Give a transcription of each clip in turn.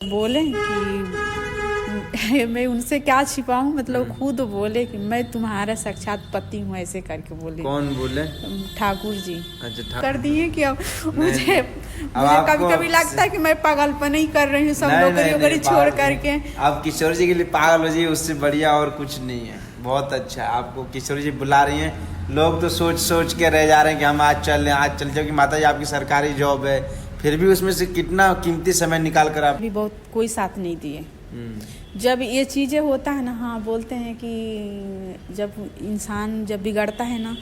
बोले कि मैं उनसे क्या छिपाऊं, मतलब खुद बोले कि मैं तुम्हारा साक्षात पति हूँ, ऐसे करके बोले। कौन बोले? ठाकुर जी। अच्छा कर दिए कि अब मुझे अब कभी कभी लगता है कि मैं पागलपन ही कर रही हूँ, सब नौकरी वोकरी छोड़ करके। आप किशोर जी के लिए पागल हो जाइए, उससे बढ़िया और कुछ नहीं है। बहुत अच्छा है, आपको किशोर जी बुला रही हैं। लोग तो सोच सोच के रह जा रहे हैं कि हम आज चल जाओ कि माता जी आपकी सरकारी जॉब है, फिर भी उसमें से कितना कीमती समय निकाल कर आप अभी बहुत कोई साथ नहीं दिए। जब ये चीज़ें होता है ना, हाँ बोलते हैं कि जब इंसान जब बिगड़ता है ना,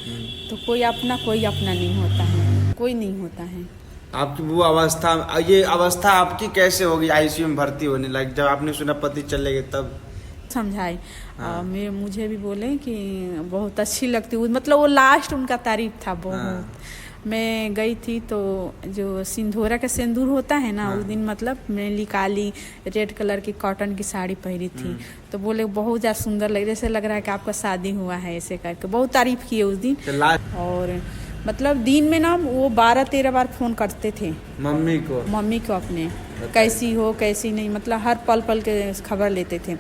तो कोई अपना नहीं होता है, कोई नहीं होता है। आपकी वो अवस्था, ये अवस्था आपकी कैसे होगी आईसीयू में भर्ती होने लग, जब आपने सुना पति चले गए तब? समझाए। मुझे भी बोले कि बहुत अच्छी लगती हूँ, मतलब वो लास्ट उनका तारीफ था बहुत। मैं गई थी तो जो सिंदूरा का सिंदूर होता है ना, उस दिन मतलब मैंने काली रेड कलर की कॉटन की साड़ी पहनी थी, तो बोले बहुत ज़्यादा सुंदर लग, जैसे लग रहा है कि आपका शादी हुआ है, ऐसे करके बहुत तारीफ किए उस दिन। और मतलब दिन में ना वो 12-13 बार फ़ोन करते थे मम्मी को अपने, कैसी हो कैसी नहीं, मतलब हर पल पल के खबर लेते थे।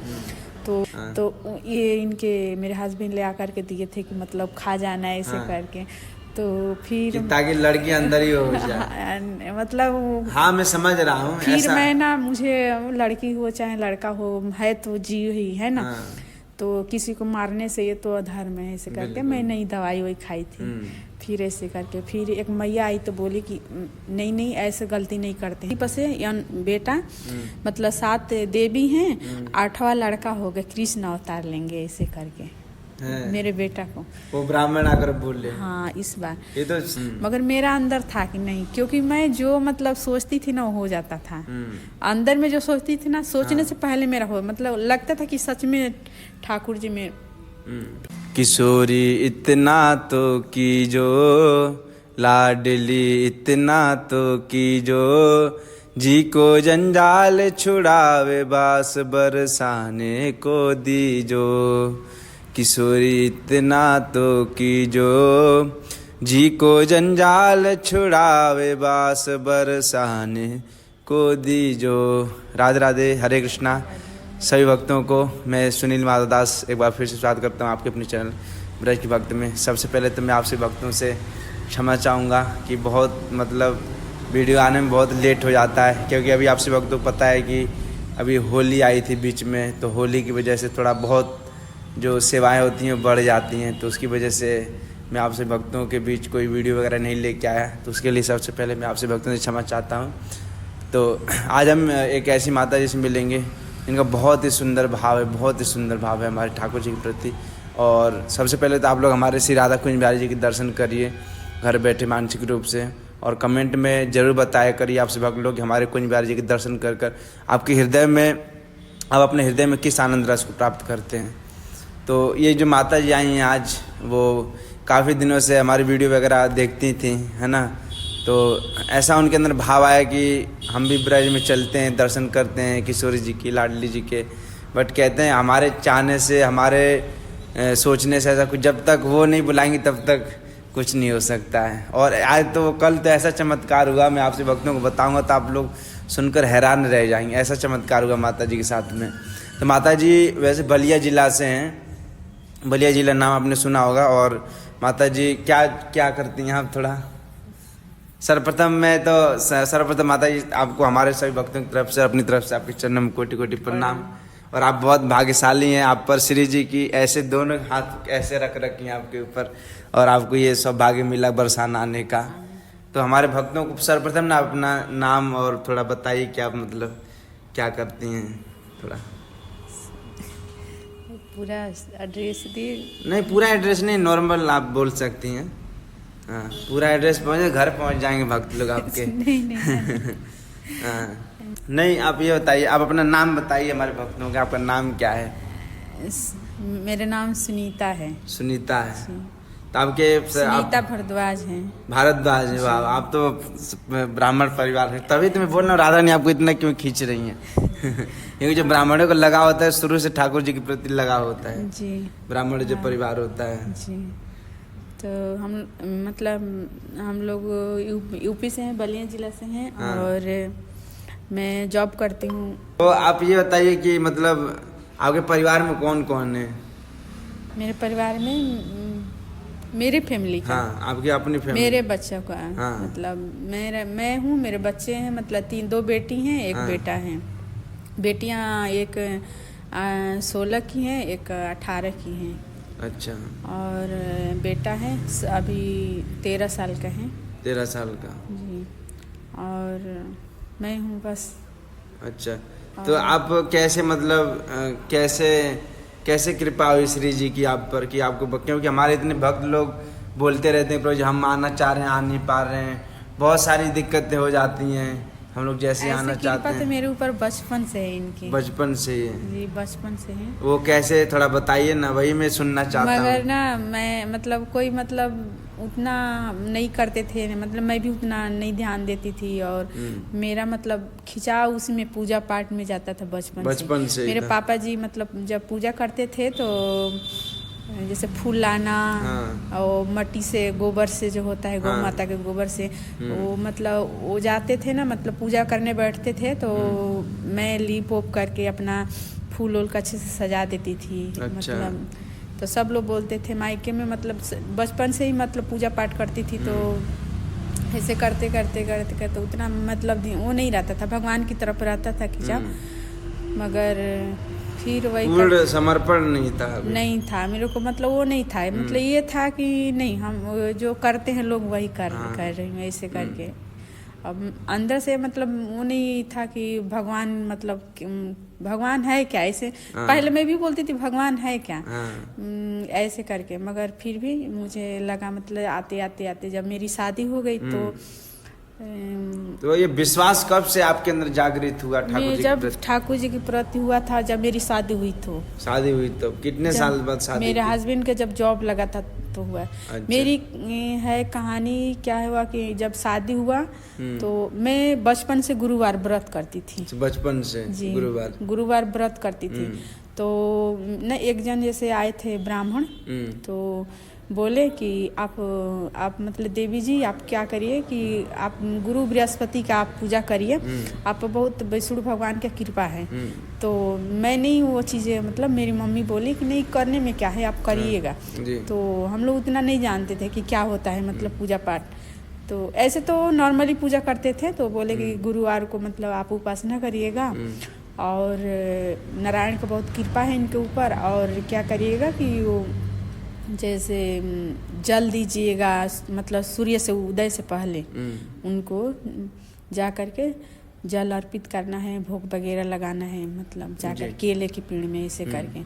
तो ये इनके मेरे हस्बैंड ले आकर के दिए थे कि मतलब खा जाना है, ऐसे करके। तो फिर ताकि लड़की अंदर ही हो जाए। मतलब हाँ मैं समझ रहा हूँ। फिर मैं ना, मुझे लड़की हो चाहे लड़का हो, है तो जीव ही है ना। तो किसी को मारने से ये तो अधर्म है, ऐसे करके मैं नहीं दवाई वही खाई थी। फिर ऐसे करके फिर एक मैया आई तो बोली कि नहीं ऐसे गलती नहीं करते, बस बेटा मतलब 7 देवी हैं, 8वां लड़का होगा, कृष्ण अवतार लेंगे, ऐसे करके मेरे बेटा को वो ब्राह्मण आकर बोले। हाँ इस बार ये तो मगर मेरा अंदर था कि नहीं, क्योंकि मैं जो मतलब सोचती थी ना वो हो जाता था। अंदर में जो सोचती थी ना, सोचने से पहले मेरा हो, मतलब लगता था कि सच में ठाकुर जी में। किशोरी इतना तो की जो, लाडली इतना तो की जो, जी को जंजाल छुड़ावे बास बरसाने को दीजो। किशोरी इतना तो की जो, जी को जंजाल छुड़ावे बास बरसाने को दीजो। राधे राधे, हरे कृष्णा। सभी भक्तों को मैं सुनील माधव दास एक बार फिर से स्वागत करता हूँ आपके अपने चैनल ब्रज की भक्त में। सबसे पहले तो मैं आपसे भक्तों से क्षमा चाहूँगा कि बहुत मतलब वीडियो आने में बहुत लेट हो जाता है, क्योंकि अभी आपसे भक्तों को पता है कि अभी होली आई थी बीच में, तो होली की वजह से थोड़ा बहुत जो सेवाएं होती हैं बढ़ जाती हैं, तो उसकी वजह से मैं आपसे भक्तों के बीच कोई वीडियो वगैरह नहीं लेके आया, तो उसके लिए सबसे पहले मैं आपसे भक्तों से क्षमा चाहता हूँ। तो आज हम एक ऐसी माता जी से मिलेंगे इनका बहुत ही सुंदर भाव है, बहुत ही सुंदर भाव है हमारे ठाकुर जी के प्रति। और सबसे पहले तो आप लोग हमारे श्री राधा कुंज बिहारी जी के दर्शन करिए घर बैठे मानसिक रूप से, और कमेंट में ज़रूर बताया करिए आपसे भक्त लोग कि हमारे कुंज बिहारी जी के दर्शन कर कर आपके हृदय में, आप अपने हृदय में किस आनंद रस को प्राप्त करते हैं। तो ये जो माता जी आई हैं आज, वो काफ़ी दिनों से हमारी वीडियो वगैरह देखती थी, है ना, तो ऐसा उनके अंदर भाव आया कि हम भी ब्रज में चलते हैं, दर्शन करते हैं किशोरी जी की, लाडली जी के। बट कहते हैं हमारे चाहने से, हमारे सोचने से ऐसा कुछ, जब तक वो नहीं बुलाएंगी तब तक कुछ नहीं हो सकता है। और आज तो कल तो ऐसा चमत्कार हुआ, मैं आपसे भक्तों को बताऊंगा तो आप लोग सुनकर हैरान रह जाएंगे, ऐसा चमत्कार हुआ माता जी के साथ में। तो माता जी वैसे बलिया जिला से हैं, बलिया जिला नाम आपने सुना होगा। और माता जी क्या क्या करती हैं आप थोड़ा? सर्वप्रथम माता जी आपको हमारे सभी भक्तों की तरफ से, अपनी तरफ से आपके चरणों में कोटि कोटि प्रणाम। और आप बहुत भाग्यशाली हैं, आप पर श्री जी की ऐसे दोनों हाथ ऐसे रख रखी हैं आपके ऊपर, और आपको ये सौभाग्य मिला बरसाना आने का। तो हमारे भक्तों को सर्वप्रथम ना अपना नाम और थोड़ा बताइए कि आप मतलब क्या करती हैं थोड़ा। पूरा एड्रेस दिए? नहीं पूरा एड्रेस नहीं, नॉर्मल आप बोल सकती हैं। हाँ पूरा एड्रेस पहुँचे, घर पहुँच जाएंगे भक्त लोग आपके। नहीं हाँ नहीं, आप ये बताइए, आप अपना नाम बताइए हमारे भक्तों का, आपका नाम क्या है? मेरा नाम सुनीता है। सुनीता है, तो आपके सुनीता भारद्वाज हैं। भारद्वाज है, वाह, आप तो ब्राह्मण परिवार है, तभी तो मैं बोल रहा हूँ राधा ने आपको इतना क्यों खींच रही हैं। क्योंकि जो ब्राह्मणों को लगाव होता है शुरू से ठाकुर जी के प्रति लगाव होता है जी, ब्राह्मण जो परिवार होता है जी। तो हम लोग यूपी से हैं, बलिया जिला से हैं। और मैं जॉब करती हूँ। तो आप ये बताइए कि मतलब आपके परिवार में कौन कौन है? मेरे परिवार में मेरी फैमिली का, हाँ, आपकी अपनी फैमिली, मेरे बच्चों का, हाँ। मतलब मैं हूँ, मेरे बच्चे हैं, मतलब 2 बेटी हैं, एक हाँ। बेटा है। बेटियाँ एक 16 की हैं, एक 18 की हैं। अच्छा। और बेटा है अभी 13 साल का है। 13 साल का जी। और मैं हूँ बस। अच्छा, तो आप कैसे मतलब कैसे कृपा हुई श्री जी की आप पर कि आपको, क्योंकि हमारे इतने भक्त लोग बोलते रहते हैं प्रभु जी हम आना चाह रहे हैं, आ नहीं पा रहे हैं, बहुत सारी दिक्कतें हो जाती हैं, हम लोग जैसे आना चाहते हैं। तो मेरे ऊपर बचपन से है इनकी, बचपन से ही है? जी बचपन से है। वो कैसे, थोड़ा बताइए ना, वही मैं सुनना चाहता हूँ। मगर ना मैं मतलब कोई मतलब उतना नहीं करते थे, मतलब मैं भी उतना नहीं ध्यान देती थी, और मेरा मतलब खिंचाव उसी में पूजा पाठ में जाता था बचपन से। मेरे पापा जी मतलब जब पूजा करते थे तो जैसे फूल लाना, हाँ। और मट्टी से गोबर से जो होता है, गौ माता के गोबर से, वो मतलब वो जाते थे ना, मतलब पूजा करने बैठते थे तो मैं लीप ओप करके अपना फूल वूल का अच्छे से सजा देती थी। अच्छा। मतलब तो सब लोग बोलते थे मायके में, मतलब बचपन से ही मतलब पूजा पाठ करती थी, तो ऐसे करते करते उतना मतलब वो नहीं रहता था, भगवान की तरफ रहता था खिंचाव, मगर फिर वही पूर्ण समर्पण नहीं था मेरे को, मतलब वो नहीं था, मतलब ये था कि नहीं हम जो करते हैं लोग वही कर रहे हैं ऐसे करके। अब अंदर से मतलब वो नहीं था कि भगवान, मतलब भगवान है क्या ऐसे। पहले मैं भी बोलती थी भगवान है क्या, ऐसे करके, मगर फिर भी मुझे लगा, मतलब आते जब मेरी शादी हो गई तो ये विश्वास कब से आपके अंदर जागृत हुआ ठाकुर जी के प्रति? जब ठाकुर जी के प्रति हुआ था जब मेरी शादी हुई तो कितने साल बाद शादी? मेरे हस्बैंड के जब जॉब लगा था तो हुआ। अच्छा। मेरी है कहानी क्या हुआ कि जब शादी हुआ तो मैं बचपन से गुरुवार व्रत करती थी। बचपन से गुरुवार व्रत करती थी। तो न एक जन जैसे आए थे ब्राह्मण, तो बोले कि आप मतलब देवी जी आप क्या करिए कि आप गुरु बृहस्पति का आप पूजा करिए, आप बहुत विष्णु भगवान की कृपा है। तो मैं नहीं वो चीज़ें, मतलब मेरी मम्मी बोली कि नहीं करने में क्या है, आप करिएगा। तो हम लोग उतना नहीं जानते थे कि क्या होता है मतलब पूजा पाठ, तो ऐसे तो नॉर्मली पूजा करते थे। तो बोले कि गुरुवार को मतलब आप उपासना करिएगा और नारायण का बहुत कृपा है इनके ऊपर, और क्या करिएगा कि वो जैसे जल दीजिएगा, मतलब सूर्य से उदय से पहले उनको जा करके जल अर्पित करना है, भोग वगैरह लगाना है, मतलब जाकर केले की पेड़ में ऐसे करके।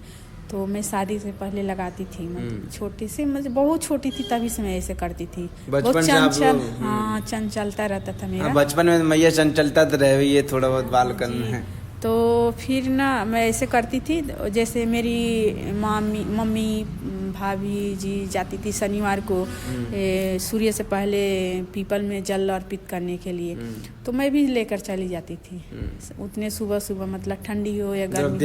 तो मैं शादी से पहले लगाती थी, मतलब छोटी सी, मतलब बहुत छोटी थी तभी से मैं ऐसे करती थी। बहुत चंचल, हाँ चंचलता रहता था मेरा बचपन में। मैया चंचलता तो रहे, ये थोड़ा बहुत बालकन में है। तो फिर ना मैं ऐसे करती थी, जैसे मेरी मम्मी भाभी जी जाती थी शनिवार को सूर्य से पहले पीपल में जल अर्पित करने के लिए, तो मैं भी लेकर चली जाती थी उतने सुबह, मतलब ठंडी हो या गर्मी।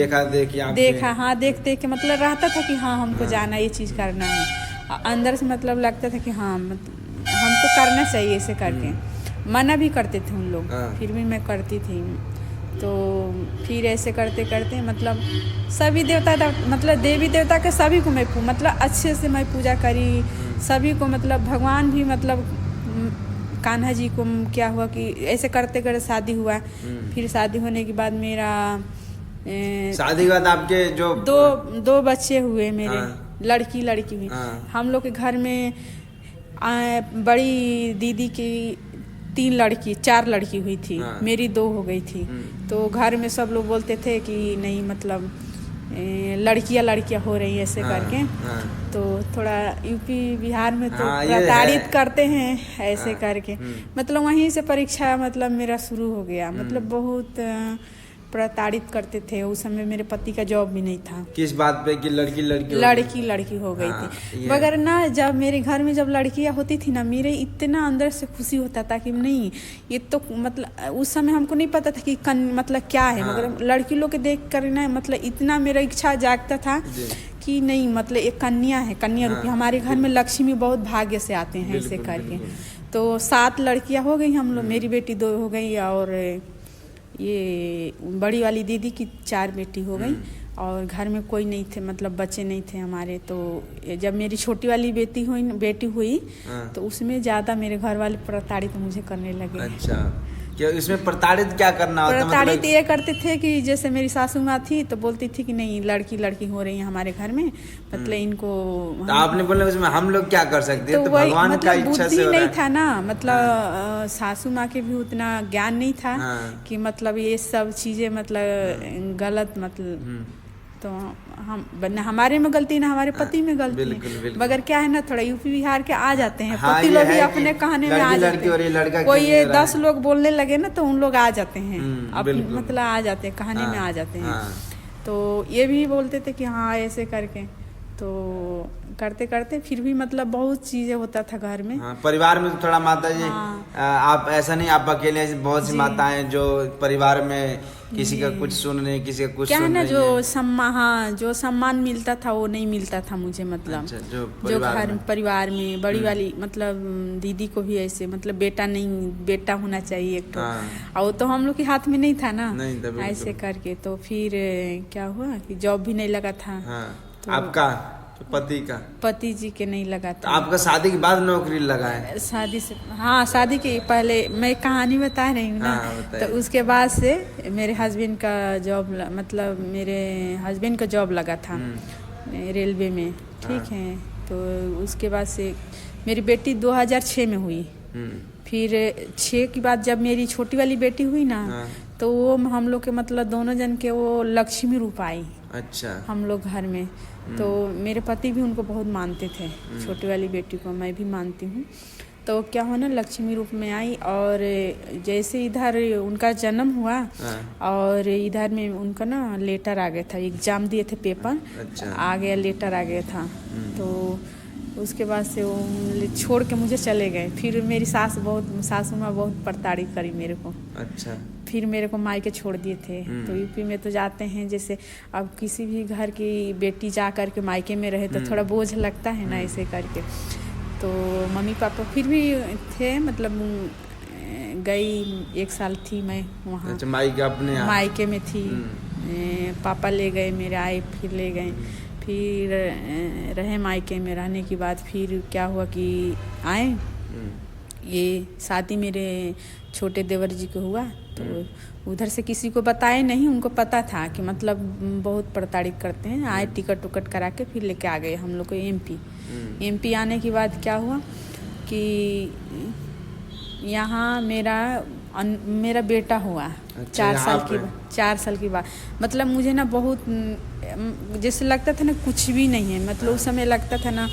देखा हाँ, देखते कि मतलब रहता था कि हाँ हमको जाना, ये चीज़ करना है, अंदर से मतलब लगता था कि हाँ मतलब हमको करना चाहिए ऐसे करके। मना भी करते थे उन लोग, फिर भी मैं करती थी। तो फिर ऐसे करते करते मतलब सभी देवता, मतलब देवी देवता के सभी को मैं मतलब अच्छे से मैं पूजा करी, सभी को, मतलब भगवान भी, मतलब कान्हा जी को क्या हुआ कि ऐसे करते करते शादी हुआ। फिर शादी होने के बाद मेरा शादी के बाद आपके जो दो बच्चे हुए मेरे, लड़की हुई। हम लोग के घर में बड़ी दीदी की 4 लड़की हुई थी, मेरी 2 हो गई थी। तो घर में सब लोग बोलते थे कि नहीं मतलब लड़कियां हो रही है ऐसे करके। तो थोड़ा यूपी बिहार में तो प्रताड़ित करते हैं ऐसे करके, मतलब वहीं से परीक्षा मतलब मेरा शुरू हो गया। मतलब बहुत प्रताड़ित करते थे। उस समय मेरे पति का जॉब भी नहीं था। किस बात पे कि लड़की हो गई थी। मगर ना जब मेरे घर में जब लड़कियां होती थी ना, मेरे इतना अंदर से खुशी होता था कि नहीं ये तो मतलब उस समय हमको नहीं पता था कि मतलब क्या है। मगर लड़की लोग के देख कर ना मतलब इतना मेरा इच्छा जागता था कि नहीं मतलब एक कन्या है, कन्या रूपी। हमारे घर में लक्ष्मी बहुत भाग्य से आते हैं ऐसे करके। तो 7 लड़कियां हो गई हम लोग, मेरी बेटी 2 हो गई और ये बड़ी वाली दीदी की 4 बेटी हो गई और घर में कोई नहीं थे, मतलब बच्चे नहीं थे हमारे। तो जब मेरी छोटी वाली बेटी हुई तो उसमें ज़्यादा मेरे घर वाले प्रताड़ित मुझे करने लगे। अच्छा, क्या इसमें प्रताड़ित क्या करना होता है? प्रताड़ित ये करते थे कि जैसे मेरी सासू माँ थी तो बोलती थी कि नहीं लड़की हो रही है हमारे घर में, मतलब इनको तो आपने बोला उसमें हम लोग क्या कर सकते हैं? तो भगवान मतलब का इच्छा से हो रहा नहीं है। था ना, मतलब सासू माँ के भी उतना ज्ञान नहीं था कि मतलब ये सब चीजें मतलब गलत, मतलब तो हमारे में गलती ना हमारे पति में गलती है। मगर क्या है ना, थोड़ा यूपी बिहार के आ जाते हैं पति लोग भी अपने कहने में आ जाते हैं। कोई ये 10 लोग बोलने लगे ना तो उन लोग आ जाते हैं, मतलब आ जाते हैं, कहने में आ जाते हैं। तो ये भी बोलते थे कि हाँ ऐसे करके, तो करते करते फिर भी मतलब बहुत चीजें होता था घर में। परिवार में तो थोड़ा माता जी आप ऐसा नहीं, आप अकेले बहुत सी माताएं जो परिवार में किसी का कुछ सुन रही, किसी का कुछ क्या सुन है ना, रही जो सम्मान मिलता था वो नहीं मिलता था मुझे, मतलब अच्छा, जो घर परिवार में बड़ी वाली मतलब दीदी को भी ऐसे, मतलब बेटा होना चाहिए एक तो, और तो हम लोग के हाथ में नहीं था ना, ऐसे करके। तो फिर क्या हुआ कि जॉब भी नहीं लगा था। तो आपका पति जी के नहीं लगा था। आपका शादी के बाद नौकरी लगा है? शादी से शादी के पहले मैं कहानी बता रही हूँ ना। तो उसके बाद से मेरे हस्बैंड का जॉब, मतलब मेरे हस्बैंड का जॉब लगा था रेलवे में, ठीक है। तो उसके बाद से मेरी बेटी 2006 में हुई। फिर 6 के बाद जब मेरी छोटी वाली बेटी हुई ना, तो वो हम लोग के मतलब दोनों जन के वो लक्ष्मी रूप आई। अच्छा, हम लोग घर में। तो मेरे पति भी उनको बहुत मानते थे, छोटी वाली बेटी को मैं भी मानती हूँ। तो क्या हुआ ना, लक्ष्मी रूप में आई, और जैसे इधर उनका जन्म हुआ और इधर में उनका ना लेटर आ गया था, एग्जाम दिए थे पेपर, आ गया लेटर आ गया था। तो उसके बाद से वो छोड़ के मुझे चले गए। फिर मेरी सासू माँ बहुत प्रताड़ित करी मेरे को। अच्छा, फिर मेरे को मायके छोड़ दिए थे। तो यूपी में तो जाते हैं, जैसे अब किसी भी घर की बेटी जा करके मायके में रहे तो थोड़ा बोझ लगता है ना, ऐसे करके। तो मम्मी पापा फिर भी थे, मतलब गई 1 साल थी मैं वहाँ। अच्छा, मायके में थी। पापा ले गए मेरे, आए फिर ले गए, फिर रहे मायके में। रहने के बाद फिर क्या हुआ कि आए, ये शादी मेरे छोटे देवर जी को हुआ। तो उधर से किसी को बताए नहीं, उनको पता था कि मतलब बहुत प्रताड़ित करते हैं। आए टिकट उकट करा के फिर लेके आ गए हम लोग को एमपी आने के बाद क्या हुआ कि यहाँ मेरा बेटा हुआ। अच्छा, 4 साल की बात। मतलब मुझे ना बहुत जैसे लगता था ना कुछ भी नहीं है, मतलब उस समय लगता था ना।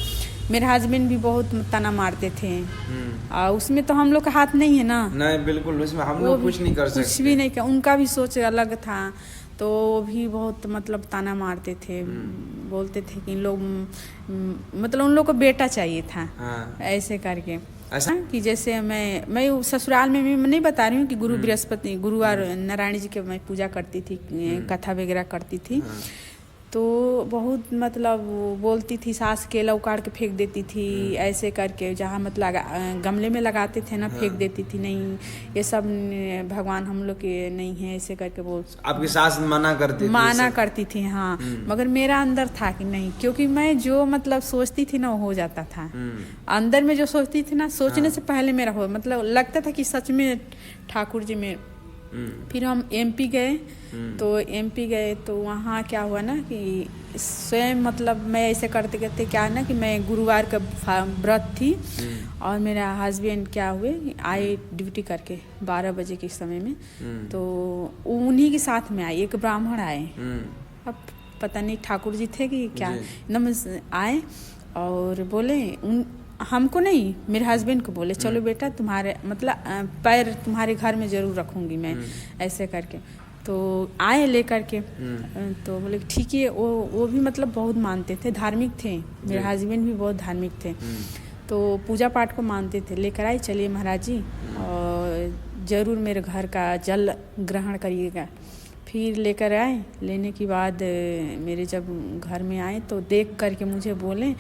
मेरे हस्बैंड भी बहुत ताना मारते थे, और उसमें तो हम लोग का हाथ नहीं है ना। नहीं, बिल्कुल, उसमें हम लोग कुछ नहीं कर सकते, कुछ भी नहीं कर। उनका भी सोच अलग था, तो भी बहुत मतलब ताना मारते थे। बोलते थे कि लोग मतलब उन लोग को बेटा चाहिए था। ऐसे करके ऐसा कि जैसे मैं ससुराल में मैं नहीं बता रही हूँ कि गुरुवार नारायण जी के मैं पूजा करती थी, कथा वगैरह करती थी। तो बहुत मतलब बोलती थी, सास केला उखाड़ के फेंक देती थी, ऐसे करके जहाँ मतलब गमले में लगाते थे ना, फेंक देती थी। नहीं, ये सब भगवान हम लोग के नहीं है, ऐसे करके बोल। आपकी सास मना करती थी। हाँ, मगर मेरा अंदर था कि नहीं, क्योंकि मैं जो मतलब सोचती थी ना वो हो जाता था। अंदर में जो सोचती थी ना, सोचने से पहले मेरा हो, मतलब लगता था कि सच में ठाकुर जी में। फिर हम एमपी गए। तो वहाँ क्या हुआ ना कि स्वयं मतलब मैं ऐसे करते करते क्या ना कि मैं गुरुवार का व्रत थी, और मेरा हस्बैंड क्या हुए आए ड्यूटी करके 12 बजे के समय में। तो उन्हीं के साथ में आए, एक ब्राह्मण आए। अब पता नहीं ठाकुर जी थे कि क्या, आए और बोले हमको नहीं, मेरे हस्बैंड को बोले चलो बेटा तुम्हारे मतलब पैर तुम्हारे घर में ज़रूर रखूँगी मैं, ऐसे करके। तो आए लेकर के। तो बोले ठीक है। वो भी मतलब बहुत मानते थे, धार्मिक थे। मेरे हस्बैंड भी बहुत धार्मिक थे, तो पूजा पाठ को मानते थे। लेकर आई, चलिए महाराज जी, और ज़रूर मेरे घर का जल ग्रहण करिएगा। फिर लेकर आए। लेने के बाद मेरे जब घर में आए तो देख करके मुझे बोले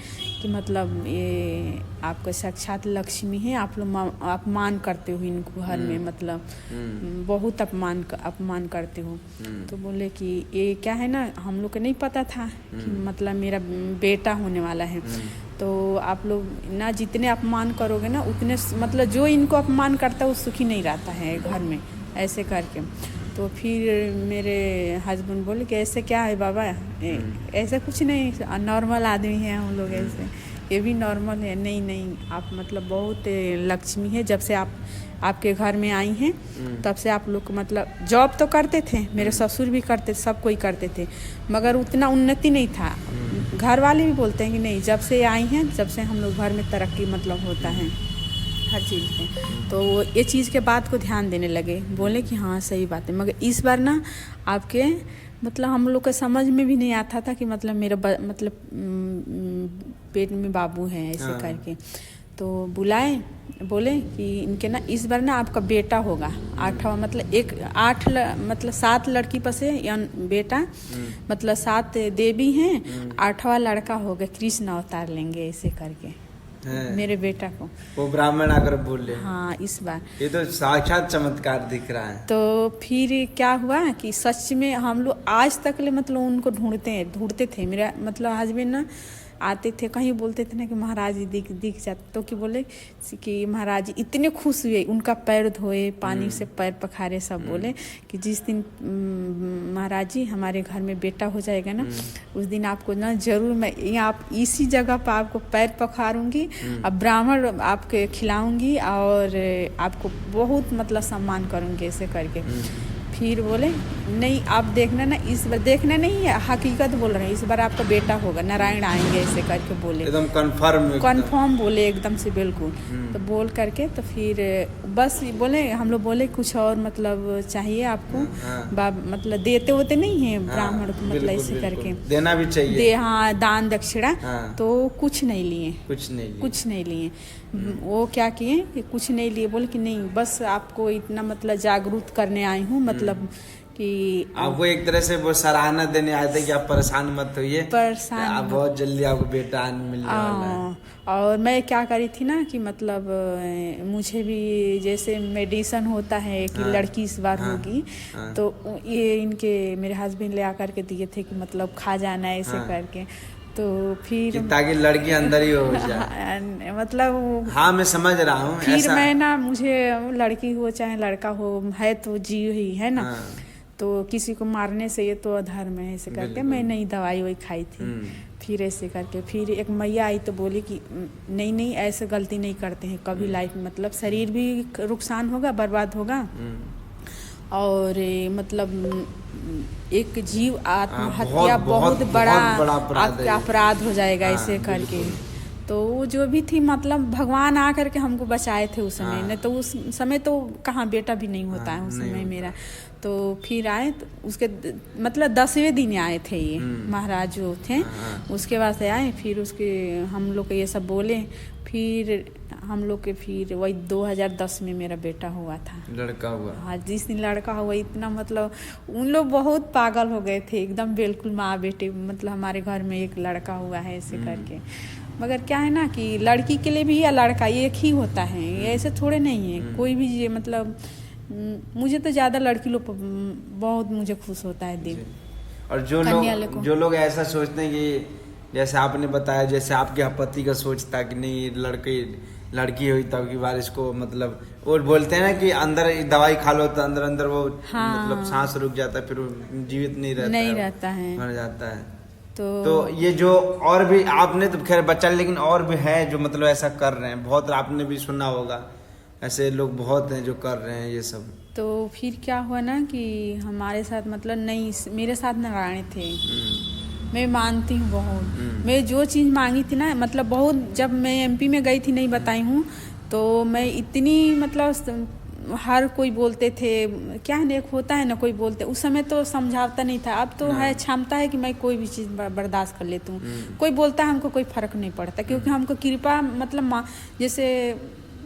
कि मतलब ये आपका साक्षात लक्ष्मी है, आप लोग अपमान करते हो इनको घर में, मतलब बहुत अपमान करते हो। तो बोले कि ये क्या है ना, हम लोग को नहीं पता था कि मतलब मेरा बेटा होने वाला है। तो आप लोग ना जितने अपमान करोगे ना उतने, मतलब जो इनको अपमान करता है वो सुखी नहीं रहता है घर में, ऐसे करके। तो फिर मेरे हस्बैंड बोले कि ऐसे क्या है बाबा, ऐसा कुछ नहीं, नॉर्मल आदमी है हम लोग, ऐसे ये भी नॉर्मल है। नहीं नहीं, आप मतलब बहुत लक्ष्मी है, जब से आपके घर में आई हैं तब से आप लोग मतलब जॉब तो करते थे, मेरे ससुर भी करते, सब कोई करते थे, मगर उतना उन्नति नहीं था। घर वाले भी बोलते हैं कि नहीं, जब से आई हैं जब से हम लोग घर में तरक्की मतलब होता है हर चीज़ में। तो ये चीज़ के बात को ध्यान देने लगे, बोले कि हाँ सही बात है। मगर इस बार ना आपके मतलब हम लोग को समझ में भी नहीं आता था कि मतलब मेरा मतलब पेट में बाबू है, ऐसे करके। तो बुलाए, बोले कि इनके ना इस बार ना आपका बेटा होगा, 8वां मतलब 7 लड़की पर से बेटा, मतलब 7 देवी हैं, 8वां लड़का होगा, कृष्ण अवतार लेंगे, ऐसे करके मेरे बेटा को। वो ब्राह्मण आकर बोले हाँ इस बार, ये तो साक्षात चमत्कार दिख रहा है। तो फिर क्या हुआ कि सच में हम लोग आज तक ले मतलब उनको ढूंढते थे। मेरा मतलब हस्बैंड ना आते थे, कहीं बोलते थे ना कि महाराज जी दिख जाते, तो कि बोले कि महाराज जी इतने खुश हुए, उनका पैर धोए, पानी से पैर पखारे, सब बोले कि जिस दिन महाराज जी हमारे घर में बेटा हो जाएगा ना, उस दिन आपको ना जरूर मैं आप इसी जगह पर आपको पैर पखारूंगी और ब्राह्मण आपके खिलाऊंगी और आपको बहुत मतलब सम्मान करूंगी, ऐसे करके। फिर बोले नहीं, आप देखना ना, इस बार देखना नहीं है, हकीकत बोल रहे हैं, इस बार आपका बेटा होगा, नारायण आएंगे, ऐसे करके बोले, एकदम कन्फर्म बोले एकदम से, बिल्कुल। तो बोल करके तो फिर बस बोले, हम लोग बोले कुछ और मतलब चाहिए आपको, मतलब देते होते नहीं है ब्राह्मण को, मतलब ऐसे करके देना भी चाहिए, हाँ दान दक्षिणा। तो कुछ नहीं लिए, कुछ नहीं लिए। वो क्या किए कि कुछ नहीं लिए, बोले कि नहीं बस आपको इतना मतलब जागरूक करने आई हूँ, मतलब कि आपको एक तरह से वो सराहना देने आए थे कि आप परेशान मत होइए, आप बहुत जल्दी आपको बेटा मिलने वाला है। और मैं क्या करी थी ना कि मतलब मुझे भी जैसे मेडिसिन होता है कि लड़की इस बार होगी, तो ये इनके मेरे हस्बैंड ले आकर के दिए थे कि मतलब खा जाना ऐसे करके। तो फिर ताकि लड़की अंदर ही हो जाए मतलब हाँ मैं समझ रहा हूँ। फिर मैं ना, मुझे लड़की हो चाहे लड़का हो, है तो जीव ही है ना, तो किसी को मारने से ये तो अधर्म है, ऐसे करके मैं नहीं दवाई खाई थी। फिर ऐसे करके फिर एक मैया आई तो बोली कि नहीं ऐसे गलती नहीं करते हैं कभी लाइफ में, मतलब शरीर भी नुकसान होगा, बर्बाद होगा, और मतलब एक जीव आत्महत्या बहुत बड़ा अपराध हो जाएगा, ऐसे करके। तो वो जो भी थी मतलब भगवान आ करके हमको बचाए थे उस समय, नहीं तो उस समय तो कहाँ बेटा भी नहीं होता है उस समय मेरा। तो फिर आए तो उसके मतलब 10वें दिन आए थे ये महाराज जो थे, उसके बाद से आए। फिर उसके हम लोग ये सब बोले, फिर हम लोग के फिर वही 2010 में मेरा बेटा हुआ था, लड़का हुआ। हाँ जिस दिन लड़का हुआ इतना मतलब उन लोग बहुत पागल हो गए थे एकदम, बिल्कुल माँ बेटे, मतलब हमारे घर में एक लड़का हुआ है ऐसे करके। मगर क्या है ना कि लड़की के लिए भी या लड़का एक ही होता है, ये ऐसे थोड़े नहीं है कोई भी, ये मतलब मुझे तो ज़्यादा लड़की लोग बहुत मुझे खुश होता है दिल। और जो लोग ऐसा सोचते हैं कि जैसे आपने बताया, जैसे आपके पति का सोच था कि नहीं लड़की हुई तब की बार इसको, मतलब वो बोलते हैं ना कि अंदर दवाई खा लो तो अंदर वो मतलब सांस रुक जाता है, फिर वो जीवित नहीं रहता है, मर जाता है। तो ये जो और भी आपने तो खैर बच्चा, लेकिन और भी है जो मतलब ऐसा कर रहे हैं, बहुत आपने भी सुना होगा, ऐसे लोग बहुत हैं जो कर रहे हैं ये सब। तो फिर क्या हुआ ना कि हमारे साथ मतलब नहीं, मेरे साथ नारायण थे, मैं मानती हूँ बहुत, मैं जो चीज़ मांगी थी ना, मतलब बहुत, जब मैं MP में गई थी नहीं बताई हूँ, तो मैं इतनी मतलब हर कोई बोलते थे, क्या है ना एक होता है ना, कोई बोलते, उस समय तो समझाता नहीं था, अब तो है क्षमता है कि मैं कोई भी चीज़ बर्दाश्त कर लेती हूँ। कोई बोलता है हमको कोई फर्क नहीं पड़ता, क्योंकि हमको कृपा मतलब जैसे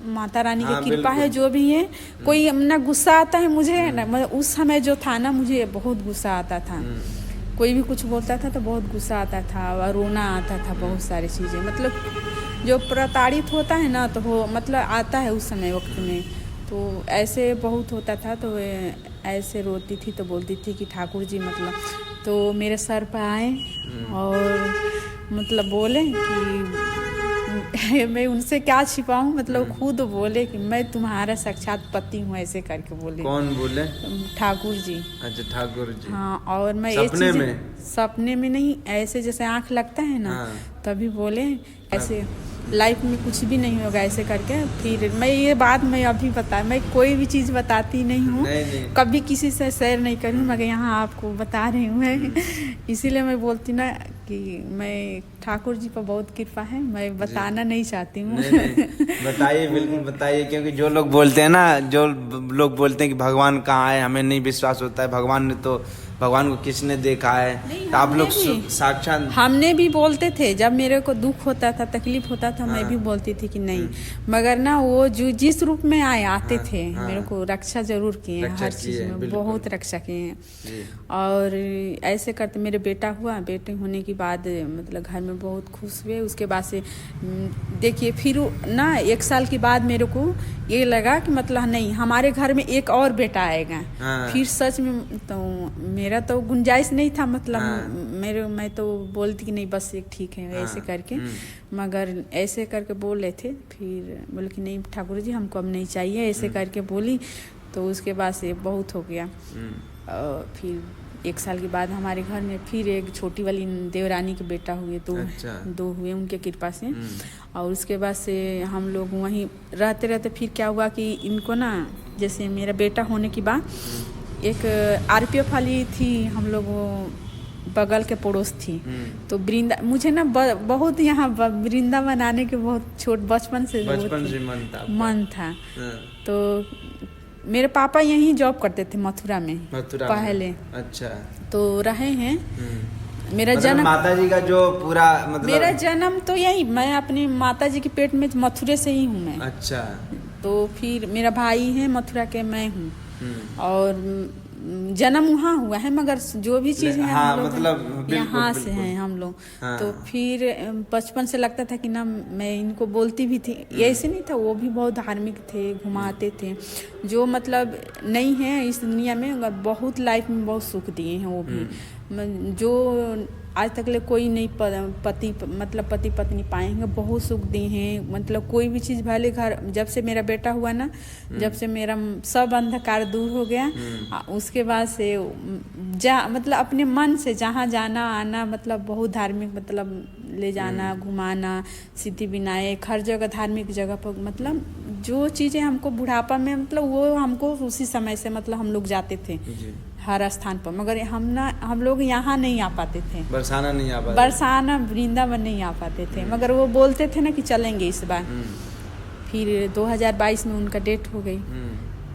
माता रानी की हाँ, कृपा है, बिल्कुल। जो भी है। कोई ना गुस्सा आता है मुझे ना, उस समय जो था ना मुझे बहुत गुस्सा आता था। कोई भी कुछ बोलता था तो बहुत गुस्सा आता था और रोना आता था, बहुत सारी चीज़ें। मतलब जो प्रताड़ित होता है ना तो वो मतलब आता है उस समय वक्त में, तो ऐसे बहुत होता था। तो ऐसे रोती थी तो बोलती थी कि ठाकुर जी मतलब, तो मेरे सर पर आए और मतलब बोले कि मैं उनसे क्या छिपाऊं, मतलब खुद बोले कि मैं तुम्हारा साक्षात पति हूँ, ऐसे करके बोले। कौन बोले? ठाकुर जी। अच्छा, ठाकुर जी। हाँ, और मैं सपने में? सपने में नहीं, ऐसे जैसे आँख लगता है ना, हाँ। तभी बोले ऐसे लाइफ में कुछ भी नहीं होगा, ऐसे करके। फिर मैं ये बात मैं अभी मैं कोई भी चीज़ बताती नहीं हूँ, नहीं। कभी किसी से शेयर नहीं करूँ, मगर यहाँ आपको बता रही हूँ मैं। इसीलिए मैं बोलती ना कि मैं ठाकुर जी पर बहुत कृपा है, मैं बताना नहीं चाहती हूँ। नहीं, बताइए, बिल्कुल बताइए, क्योंकि जो लोग बोलते हैं ना, जो लोग बोलते हैं कि भगवान कहाँ है, हमें नहीं विश्वास होता है। भगवान को किसने देखा है? तो आप लोग साक्षात। हमने भी बोलते थे, जब मेरे को दुख होता था, तकलीफ होता था, मैं भी बोलती थी कि नहीं, मगर ना वो जो जिस रूप में आते थे, मेरे को रक्षा जरूर किए हैं, हर चीज़ में बहुत रक्षा किए हैं। और ऐसे करते मेरे बेटा हुआ, बेटे होने के बाद मतलब घर में बहुत खुश हुए। उसके बाद से देखिए फिर ना 1 साल के बाद मेरे को ये लगा कि मतलब नहीं, हमारे घर में एक और बेटा आएगा। फिर सच में तो मेरा तो गुंजाइश नहीं था, मतलब मैं तो बोलती कि नहीं बस एक ठीक है, ऐसे करके। मगर ऐसे करके बोल रहे थे, फिर बोले कि नहीं ठाकुर जी हमको अब नहीं चाहिए, ऐसे करके बोली। तो उसके बाद से बहुत हो गया। फिर 1 साल के बाद हमारे घर में फिर एक छोटी वाली देवरानी के बेटा हुए, तो दो हुए उनके कृपा से। और उसके बाद से हम लोग वहीं रहते रहते फिर क्या हुआ कि इनको ना, जैसे मेरा बेटा होने के बाद एक RPF वाली थी, हम लोग बगल के पड़ोस थी, तो मुझे ना बहुत यहाँ वृंदावन आने के बहुत बचपन से मन था। तो मेरे पापा यहीं जॉब करते थे मथुरा में पहले। अच्छा। तो रहे हैं। मेरा जन्म माता जी का जो पूरा मतलब मेरा जन्म तो यही, मैं अपनी माता जी के पेट में मथुरे से ही हूँ मैं। अच्छा। तो फिर मेरा भाई है मथुरा के, मैं हूँ, और जन्म वहाँ हुआ है, मगर जो भी चीज़ है हम लोग मतलब यहाँ से हैं हम लोग। तो फिर बचपन से लगता था कि ना, मैं इनको बोलती भी थी, ऐसे नहीं था, वो भी बहुत धार्मिक थे, घुमाते थे, जो मतलब नहीं है इस दुनिया में, बहुत लाइफ में बहुत सुख दिए हैं वो भी, जो आज तक ले कोई नहीं पति पत्नी पाएंगे, बहुत सुख दिए हैं। मतलब कोई भी चीज़ भले घर, जब से मेरा बेटा हुआ ना, जब से मेरा सब अंधकार दूर हो गया, उसके बाद से मतलब अपने मन से जहाँ जाना आना, मतलब बहुत धार्मिक, मतलब ले जाना घुमाना, सिद्धि विनायक, हर जगह धार्मिक जगह पर, मतलब जो चीज़ें हमको बुढ़ापा में, मतलब वो हमको उसी समय से मतलब हम लोग जाते थे हर स्थान पर। मगर हम लोग यहाँ नहीं आ पाते थे, बरसाना वृंदावन नहीं आ पाते थे। मगर वो बोलते थे ना कि चलेंगे इस बार। फिर 2022 में उनका डेट हो गई,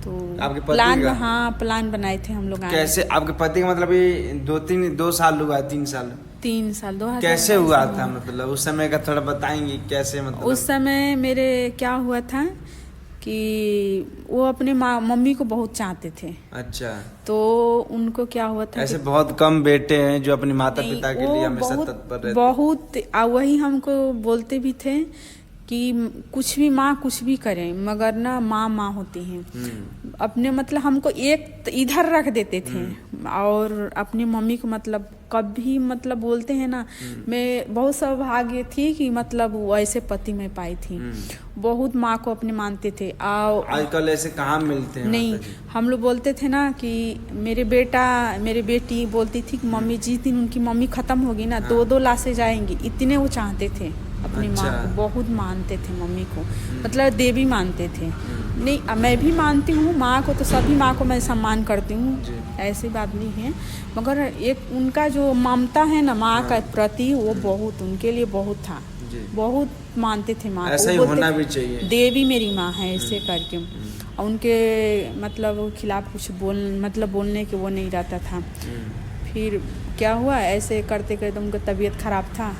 तो प्लान बनाए थे हम लोग। कैसे आपके पति का मतलब ये 2 साल हुआ, 3 साल? 3 साल। 2000 कैसे हुआ था, मतलब उस समय का थोड़ा बताएंगे कैसे? मतलब उस समय मेरे क्या हुआ था कि वो अपने मम्मी को बहुत चाहते थे। अच्छा। तो उनको क्या हुआ था, ऐसे बहुत कम बेटे हैं जो अपने माता पिता के लिए हमेशा तत्पर रहते। बहुत वही हमको बोलते भी थे कि कुछ भी माँ कुछ भी करें, मगर ना माँ होती हैं। अपने मतलब हमको एक इधर रख देते थे, और अपनी मम्मी को मतलब कभी मतलब बोलते हैं ना, मैं बहुत सौभाग्य थी कि मतलब वो ऐसे पति में पाई थी। बहुत माँ को अपने मानते थे। आजकल ऐसे कहाँ मिलते हैं? नहीं, हम लोग बोलते थे ना कि मेरी बेटी बोलती थी कि मम्मी जिस दिन उनकी मम्मी खत्म होगी ना, 2 लाशें जाएंगी, इतने वो चाहते थे अपनी माँ को, बहुत मानते थे मम्मी को, मतलब देवी मानते थे। नहीं, मैं भी मानती हूँ माँ को, तो सभी माँ को मैं सम्मान करती हूँ, ऐसी बात नहीं है। मगर एक उनका जो ममता है ना माँ का प्रति, वो बहुत उनके लिए बहुत था, बहुत मानते थे माँ को। ऐसा ही होना भी चाहिए, देवी मेरी माँ है, ऐसे करके। और उनके मतलब खिलाफ कुछ बोलने के वो नहीं रहता था। फिर क्या हुआ, ऐसे करते करते उनका तबीयत खराब था,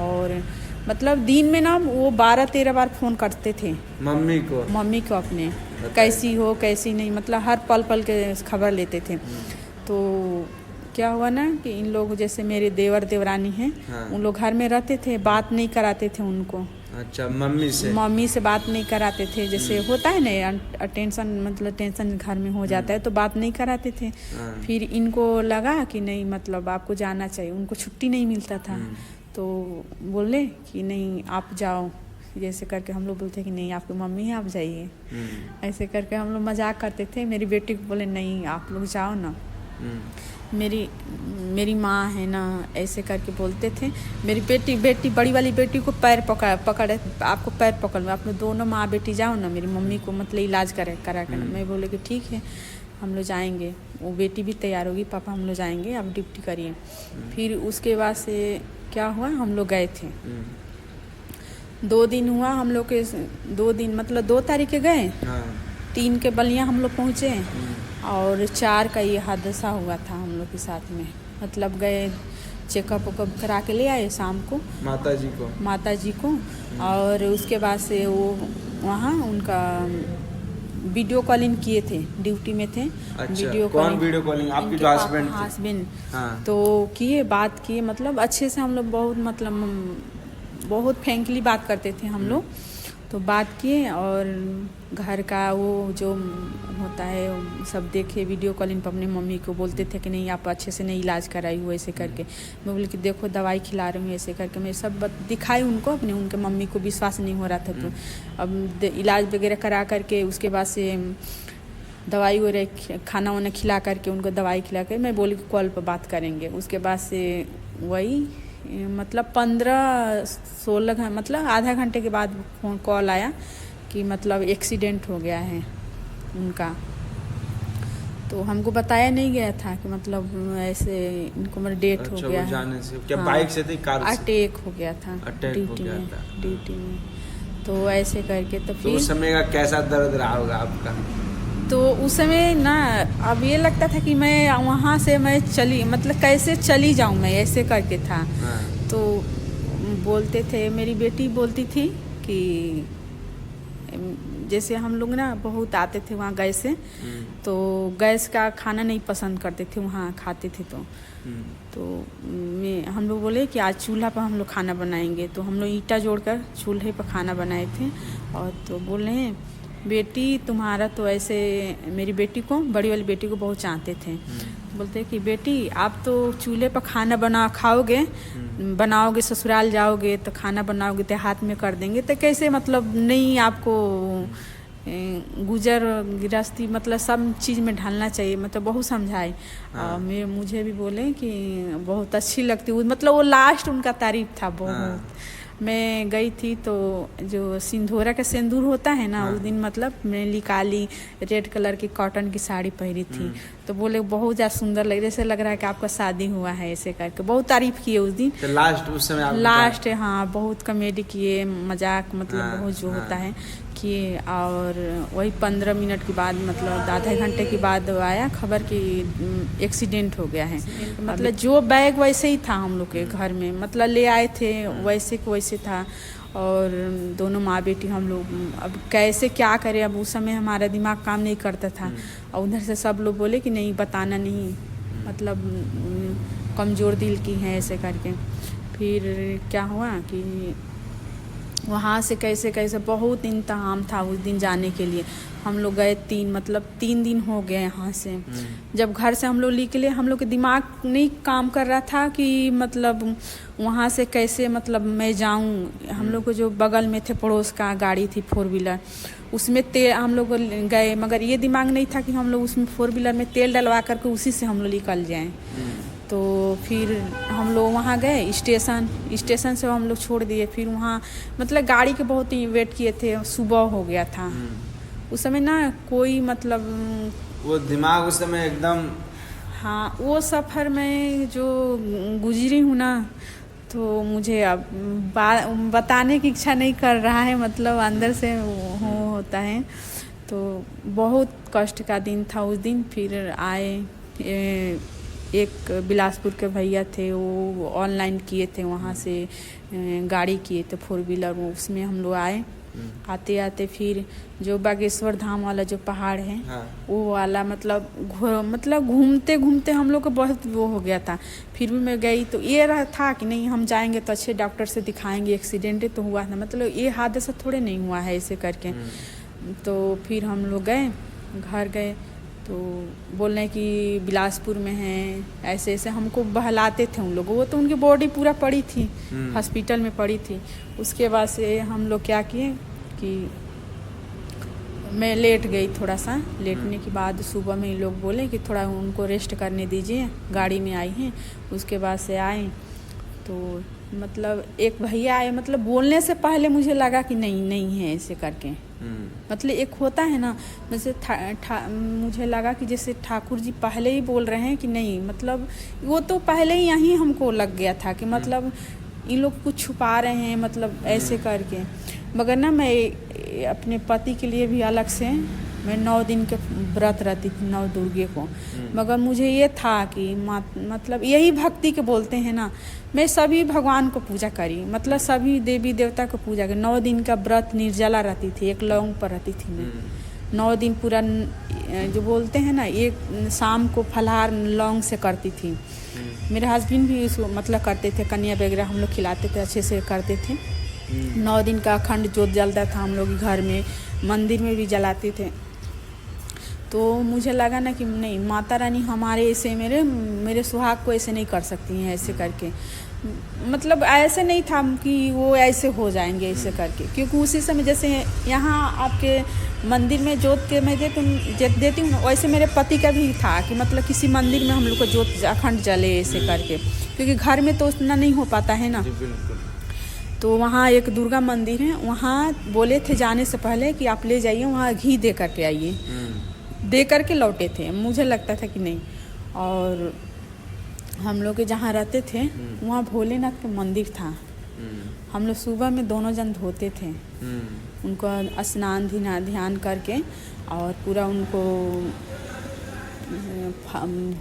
और मतलब दिन में ना वो 12-13 बार फ़ोन करते थे मम्मी को अपने, कैसी हो कैसी नहीं, मतलब हर पल पल के खबर लेते थे। तो क्या हुआ ना कि इन लोग जैसे मेरे देवर देवरानी हैं, उन लोग घर में रहते थे, बात नहीं कराते थे उनको। अच्छा, मम्मी से बात नहीं कराते थे, जैसे होता है ना टेंशन, मतलब टेंशन घर में हो जाता है तो बात नहीं कराते थे। फिर इनको लगा कि नहीं मतलब आपको जाना चाहिए, उनको छुट्टी नहीं मिलता था, तो बोले कि नहीं आप जाओ, जैसे करके हम लोग बोलते कि नहीं आपकी मम्मी है आप जाइए, ऐसे करके हम लोग मजाक करते थे। मेरी बेटी को बोले नहीं आप लोग जाओ ना, मेरी माँ है ना, ऐसे करके बोलते थे। मेरी बेटी बड़ी वाली बेटी को पैर पकड़े, आपको पैर पकड़ लो, आप लोग दोनों माँ बेटी जाओ ना मेरी मम्मी को मतलब इलाज करा कर। मैं बोले कि ठीक है हम लोग जाएंगे। वो बेटी भी तैयार होगी, पापा हम लोग जाएंगे, आप ड्यूटी करिए। फिर उसके बाद से क्या हुआ, हम लोग गए थे। 2 दिन हुआ हम लोग के, 2 दिन मतलब 2 तारीख के गए, 3 के बलिया हम लोग पहुँचे और 4 का ये हादसा हुआ था हम लोग के साथ में। मतलब गए चेकअप वेकअप करा के ले आए शाम को माता जी को और उसके बाद से वो वहाँ उनका वीडियो कॉलिंग किए थे, ड्यूटी में थे। वीडियो कॉलिंग आपकी जो हस्बैंड तो किए, बात किए, मतलब अच्छे से हम लोग बहुत फ्रेंकली बात करते थे हम लोग। तो बात किए और घर का वो जो होता है सब देखे, वीडियो कॉलिंग पर अपने मम्मी को बोलते थे कि नहीं आप अच्छे से नहीं इलाज कराई हो, ऐसे करके। मैं बोली कि देखो दवाई खिला रही हूँ, ऐसे करके मैं सब दिखाई उनको अपने, उनके मम्मी को विश्वास नहीं हो रहा था। तो अब इलाज वगैरह करा करके उसके बाद से दवाई वगैरह खाना वाना खिला करके उनको दवाई खिला कर मैं बोली कि कॉल पर बात करेंगे। उसके बाद से वही मतलब 15-16 मतलब आधा घंटे के बाद फोन कॉल आया कि मतलब एक्सीडेंट हो गया है उनका। तो हमको बताया नहीं गया था कि मतलब ऐसे इनको मतलब डेथ हो गया जाने से क्या बाइक से थी कार से अटैक हो गया था ड्यूटी में। तो ऐसे करके तो फिर उस समय का कैसा दर्द रहा होगा आपका? तो उस समय ना अब ये लगता था कि मैं वहाँ से मैं चली मतलब कैसे चली जाऊँ मैं, ऐसे करके था। तो बोलते थे, मेरी बेटी बोलती थी कि जैसे हम लोग ना बहुत आते थे वहाँ गैस से, तो गैस का खाना नहीं पसंद करते थे वहाँ खाते थे। तो हम लोग बोले कि आज चूल्हा पर हम लोग खाना बनाएंगे। तो हम लोग ईंटा जोड़कर चूल्हे पर खाना बनाए थे। और तो बोल रहे हैं बेटी तुम्हारा तो ऐसे, मेरी बेटी को, बड़ी वाली बेटी को बहुत चाहते थे। बोलते कि बेटी आप तो चूल्हे पर खाना बनाओगे, ससुराल जाओगे तो खाना बनाओगे तो हाथ में कर देंगे, तो कैसे मतलब नहीं आपको गुजर गृहस्थी मतलब सब चीज़ में ढालना चाहिए, मतलब बहुत समझाए। मुझे भी बोले कि बहुत अच्छी लगती, मतलब वो लास्ट उनका तारीफ था बहुत। मैं गई थी तो जो सिंधोरा का सिंदूर होता है ना, उस दिन मतलब मैंने काली रेड कलर की कॉटन की साड़ी पहनी थी। तो बोले बहुत ज़्यादा सुंदर लग, जैसे लग रहा है कि आपका शादी हुआ है, ऐसे करके बहुत तारीफ किए उस दिन। तो उस समय लास्ट बहुत कॉमेडी किए, मजाक मतलब बहुत जो होता है किए। और वही 15 मिनट के बाद मतलब आधे घंटे के बाद आया खबर कि एक्सीडेंट हो गया है। मतलब जो बैग वैसे ही था हम लोग के घर में, मतलब ले आए थे वैसे को वैसे था। और दोनों माँ बेटी हम लोग अब कैसे क्या करें, अब उस समय हमारा दिमाग काम नहीं करता था। और उधर से सब लोग बोले कि नहीं बताना नहीं, मतलब कमज़ोर दिल की हैं, ऐसे करके। फिर क्या हुआ कि वहाँ से कैसे बहुत इंतज़ाम था उस दिन जाने के लिए। हम लोग गए 3 दिन हो गए यहाँ से। जब घर से हम लोग निकले, हम लोग के दिमाग नहीं काम कर रहा था कि मतलब वहाँ से कैसे मतलब मैं जाऊँ। हम लोग को जो बगल में थे पड़ोस का गाड़ी थी 4 व्हीलर, उसमें तेल हम लोग गए, मगर ये दिमाग नहीं था कि हम लोग उसमें 4 व्हीलर में तेल डलवा करके उसी से हम लोग निकल जाएँ। तो फिर हम लोग वहाँ गए स्टेशन से हम लोग छोड़ दिए। फिर वहाँ मतलब गाड़ी के बहुत ही वेट किए थे, सुबह हो गया था। उस समय ना कोई मतलब वो दिमाग उस समय एकदम, हाँ वो सफ़र में जो गुजरी हूँ ना, तो मुझे अब बताने की इच्छा नहीं कर रहा है, मतलब अंदर से होता है। तो बहुत कष्ट का दिन था उस दिन। फिर आए एक बिलासपुर के भैया थे, वो ऑनलाइन किए थे, वहाँ से गाड़ी किए थे 4 व्हीलर, उसमें हम लोग आए। आते आते फिर जो बागेश्वर धाम वाला जो पहाड़ है, हाँ। वो वाला मतलब घूमते घूमते हम लोग को बहुत वो हो गया था। फिर भी मैं गई तो ये रहा था कि नहीं हम जाएंगे तो अच्छे डॉक्टर से दिखाएंगे, एक्सीडेंट तो हुआ था, मतलब ये हादसा थोड़े नहीं हुआ है ऐसे करके। तो फिर हम लोग गए, घर गए तो बोल रहे हैं कि बिलासपुर में है, ऐसे ऐसे हमको बहलाते थे उन लोग। वो तो उनकी बॉडी पूरा पड़ी थी, हॉस्पिटल में पड़ी थी। उसके बाद से हम लोग क्या किए कि मैं लेट गई, थोड़ा सा लेटने के बाद सुबह में ये लोग बोले कि थोड़ा उनको रेस्ट करने दीजिए, गाड़ी में आई हैं। उसके बाद से आए तो मतलब एक भैया आए, मतलब बोलने से पहले मुझे लगा कि नहीं है ऐसे करके। मतलब एक होता है ना, जैसे मुझे लगा कि जैसे ठाकुर जी पहले ही बोल रहे हैं कि नहीं, मतलब वो तो पहले ही यहीं हमको लग गया था कि मतलब इन लोग कुछ छुपा रहे हैं, मतलब ऐसे करके। मगर ना मैं अपने पति के लिए भी अलग से मैं 9 दिन के व्रत रहती थी, 9 दुर्गे को। मगर मुझे ये था कि मतलब यही भक्ति के बोलते हैं ना, मैं सभी भगवान को पूजा करी, मतलब सभी देवी देवता को पूजा करी। 9 दिन का व्रत निर्जला रहती थी, एक लौंग पर रहती थी मैं 9 दिन पूरा। जो बोलते हैं ना, एक शाम को फलाहार लौंग से करती थी। मेरे हस्बैंड भी इसको मतलब करते थे, कन्या वगैरह हम लोग खिलाते थे, अच्छे से करते थे। 9 दिन का अखंड ज्योत जलता था हम लोग घर में, मंदिर में भी जलाते थे। तो मुझे लगा ना कि नहीं, माता रानी हमारे ऐसे मेरे सुहाग को ऐसे नहीं कर सकती हैं ऐसे करके। मतलब ऐसे नहीं था कि वो ऐसे हो जाएंगे ऐसे करके, क्योंकि उसी समय जैसे यहाँ आपके मंदिर में जोत के मैं देती हूँ, वैसे मेरे पति का भी था कि मतलब किसी मंदिर में हम लोग को जोत अखंड जले ऐसे करके, क्योंकि घर में तो उतना नहीं हो पाता है ना। तो वहाँ एक दुर्गा मंदिर है, वहाँ बोले थे जाने से पहले कि आप ले जाइए, वहाँ घी दे करके आइए। दे करके लौटे थे, मुझे लगता था कि नहीं। और हम लोग जहाँ रहते थे वहाँ भोलेनाथ का मंदिर था। हम लोग सुबह में दोनों जन धोते थे, उनको स्नान ध्यान करके, और पूरा उनको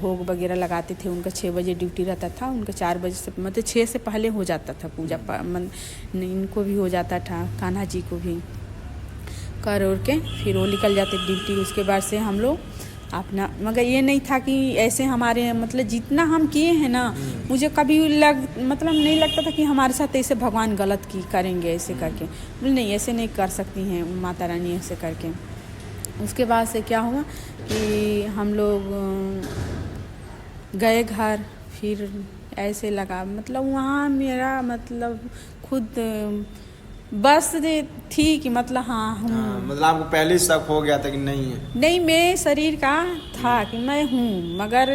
भोग वगैरह लगाते थे। उनका 6 बजे ड्यूटी रहता था, उनका 4 बजे से मतलब 6 से पहले हो जाता था पूजा। इनको भी हो जाता था, कान्हा जी को भी कर और के फिर वो निकल जाते ड्यूटी। उसके बाद से हम लोग अपना, मगर ये नहीं था कि ऐसे हमारे मतलब जितना हम किए हैं ना, मुझे कभी मतलब नहीं लगता था कि हमारे साथ ऐसे भगवान गलत करेंगे ऐसे करके। नहीं, ऐसे नहीं कर सकती हैं माता रानी ऐसे करके। उसके बाद से क्या हुआ कि हम लोग गए घर, फिर ऐसे लगा मतलब वहाँ मेरा मतलब खुद बस थी कि मतलब मतलब आपको पहले शक हो गया था कि नहीं है? नहीं, मेरे शरीर का था कि मैं हूँ, मगर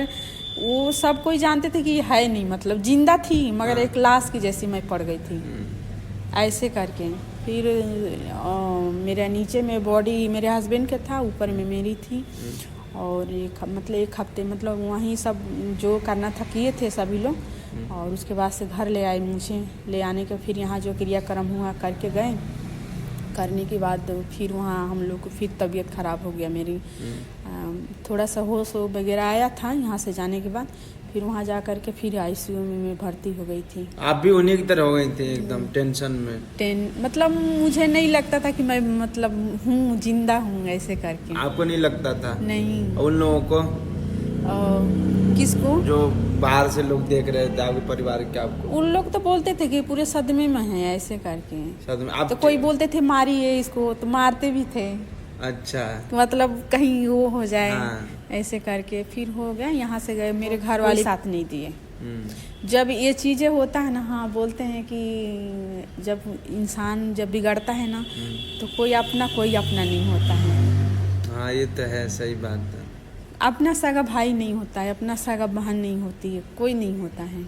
वो सब कोई जानते थे कि है नहीं, मतलब जिंदा थी मगर एक लाश की जैसी मैं पड़ गई थी ऐसे करके। फिर मेरे नीचे में बॉडी मेरे हस्बैंड का था, ऊपर में मेरी थी। और एक हफ्ते मतलब वहीं सब जो करना था किए थे सभी लोग। और उसके बाद से घर ले आए, मुझे ले आने के फिर यहाँ जो क्रियाक्रम हुआ करके गए। करने के बाद फिर वहाँ हम लोग को फिर तबीयत ख़राब हो गया मेरी। थोड़ा सा होश वगैरह आया था यहाँ से जाने के बाद। फिर वहाँ जा कर के फिर ICU में मैं भर्ती हो गई थी। आप भी उन्हीं की तरह हो गई थी एकदम टेंशन में? मतलब मुझे नहीं लगता था कि मैं मतलब हूँ, जिंदा हूँ ऐसे करके। आपको नहीं लगता था? नहीं। उन लोगों को? किसको? जो बाहर से लोग देख रहे थे आपके परिवार के आपको? उन लोग तो बोलते थे कि पूरे सदमे में है ऐसे करके। सदमे? आप तो कोई बोलते थे मारिए इसको, तो मारते भी थे। अच्छा, मतलब कहीं वो हो जाए ऐसे करके। फिर हो गया, यहाँ से गए, मेरे घर वाले साथ नहीं दिए। जब ये चीज़ें होता है ना, बोलते हैं कि जब इंसान जब बिगड़ता है ना, तो कोई अपना नहीं होता है। ये तो है, सही बात है। अपना सगा भाई नहीं होता है, अपना सगा बहन नहीं होती है, कोई नहीं होता है।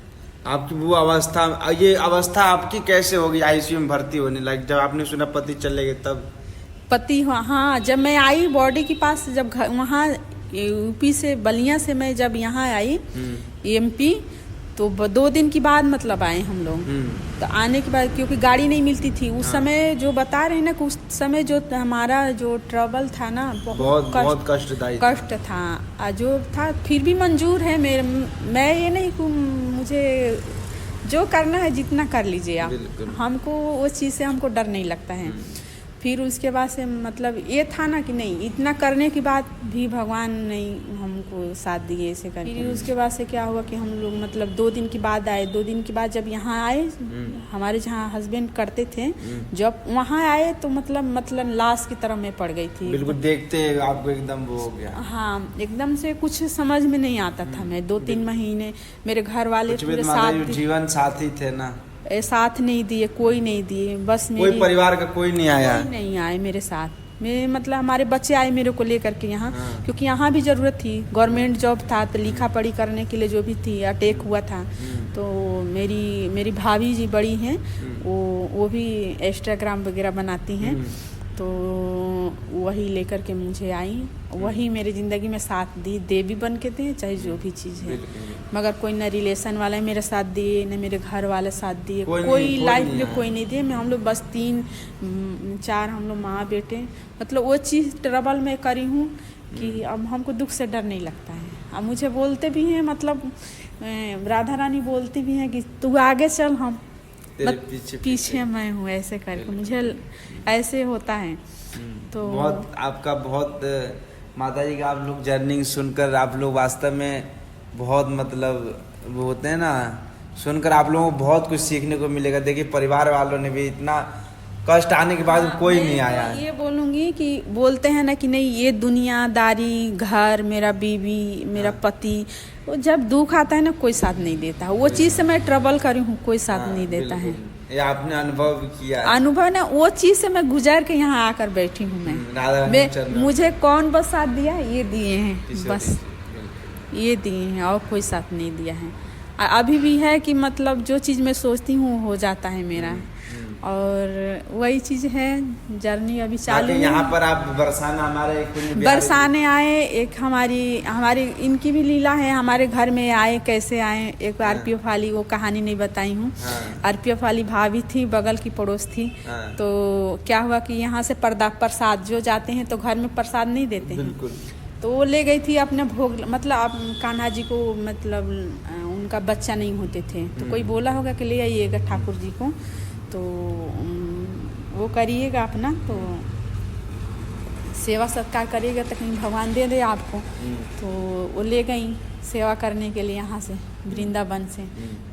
आपकी वो अवस्था, ये अवस्था आपकी कैसे होगी ICU में भर्ती होने लग? जब आपने सुना पति चले गए तब? पति हाँ, जब मैं आई बॉडी के पास, जब वहाँ UP से बलिया से मैं जब यहाँ आई MP, तो 2 दिन के बाद मतलब आए हम लोग। तो आने के बाद क्योंकि गाड़ी नहीं मिलती थी उस समय, जो बता रहे हैं ना कि उस समय जो हमारा जो ट्रबल था ना बहुत कष्टदायी कष्ट था जो था, फिर भी मंजूर है मेरे। मैं ये नहीं कि मुझे जो करना है जितना कर लीजिए आप, हमको वो चीज़ से हमको डर नहीं लगता है। फिर उसके बाद से मतलब ये था ना कि नहीं, इतना करने के बाद भी भगवान नहीं हमको साथ दिए ऐसे करके। फिर उसके बाद से क्या हुआ कि हम लोग मतलब 2 दिन के बाद आए। 2 दिन के बाद जब यहाँ आए, हमारे जहाँ हस्बैंड करते थे, जब वहाँ आए तो मतलब लाश की तरह मैं पड़ गई थी। बिल्कुल, देखते आपको एकदम वो हो गया। हाँ, एकदम से कुछ समझ में नहीं आता था। मैं 2-3 महीने मेरे घर वाले पूरे साथ, जीवन साथी थे ना, साथ नहीं दिए, कोई नहीं दिए, बस कोई परिवार का कोई नहीं आया, कोई नहीं आए मेरे साथ। मैं मतलब हमारे बच्चे आए मेरे को लेकर के यहाँ, क्योंकि यहाँ भी ज़रूरत थी, गवर्नमेंट जॉब था तो लिखा पढ़ी करने के लिए जो भी थी, अटैक हुआ था। तो मेरी भाभी जी बड़ी हैं, वो भी इंस्टाग्राम वगैरह बनाती हैं, तो वही लेकर के मुझे आई, वही मेरी ज़िंदगी में साथ दी, देवी बन के थे, चाहे जो भी चीज़ है। मगर कोई न रिलेशन वाले मेरे साथ दिए, न मेरे घर वाले साथ दिए, कोई लाइफ में कोई नहीं दिए। मैं हम लोग बस 3-4 हम लोग माँ बेटे, मतलब वो चीज़ ट्रबल में करी हूँ कि अब हमको दुख से डर नहीं लगता है। अब मुझे बोलते भी हैं, मतलब राधा रानी बोलती भी हैं कि तू आगे चल, हम पीछे मैं हूँ, ऐसे करके मुझे ऐसे होता है। तो बहुत माता जी का आप लोग जर्नी सुनकर आप लोग वास्तव में बहुत मतलब वो होते हैं ना, सुनकर आप लोगों को बहुत कुछ सीखने को मिलेगा। देखिए परिवार वालों ने भी इतना कष्ट आने के बाद कोई नहीं आया। ये बोलूँगी कि बोलते हैं ना कि नहीं, ये दुनियादारी, घर, मेरा बीवी, मेरा पति, वो जब दुख आता है ना कोई साथ नहीं देता। वो चीज़ से मैं ट्रबल करी हूँ, कोई साथ नहीं देता है। ये आपने अनुभव किया? अनुभव ना, वो चीज़ से मैं गुजर के यहाँ आकर बैठी हूँ। मैं मुझे कौन बस साथ दिया, ये दिए हैं, बस ये दिए हैं, और कोई साथ नहीं दिया है। अभी भी है कि मतलब जो चीज़ मैं सोचती हूँ हो जाता है मेरा, और वही चीज़ है। जर्नी अभी चालू है। यहाँ पर आप बरसाने आए, एक हमारी इनकी भी लीला है। हमारे घर में आए, कैसे आए, एक आरपीएफ वाली, वो कहानी नहीं बताई हूँ। आरपीएफ वाली भाभी थी, बगल की पड़ोस थी। तो क्या हुआ कि यहाँ से प्रसाद जो जाते हैं तो घर में प्रसाद नहीं देते हैं, तो वो ले गई थी अपने भोग, मतलब कान्हा जी को, मतलब उनका बच्चा नहीं होते थे, तो कोई बोला होगा कि ले आइएगा ठाकुर जी को, तो वो करिएगा अपना, तो सेवा सत्कार करिएगा तो कहीं भगवान दे दे आपको। तो वो ले गई सेवा करने के लिए यहाँ से, वृंदावन से।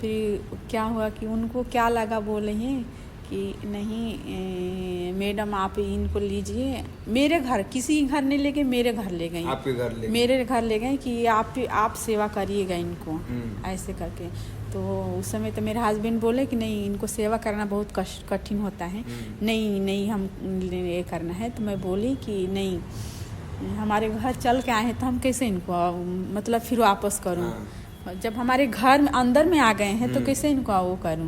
फिर क्या हुआ कि उनको क्या लगा, बोले हैं कि नहीं मैडम आप इनको लीजिए, मेरे घर, किसी घर नहीं ले गए, मेरे घर ले गई, मेरे घर ले गए कि आप सेवा करिएगा इनको, ऐसे करके। तो उस समय तो मेरे हस्बैंड बोले कि नहीं, इनको सेवा करना बहुत कठिन होता है, नहीं हम ये करना है। तो मैं बोली कि नहीं, हमारे घर चल के आए हैं तो हम कैसे इनको मतलब फिर वापस करूँ, जब हमारे घर में अंदर में आ गए हैं तो कैसे इनको वो करूँ।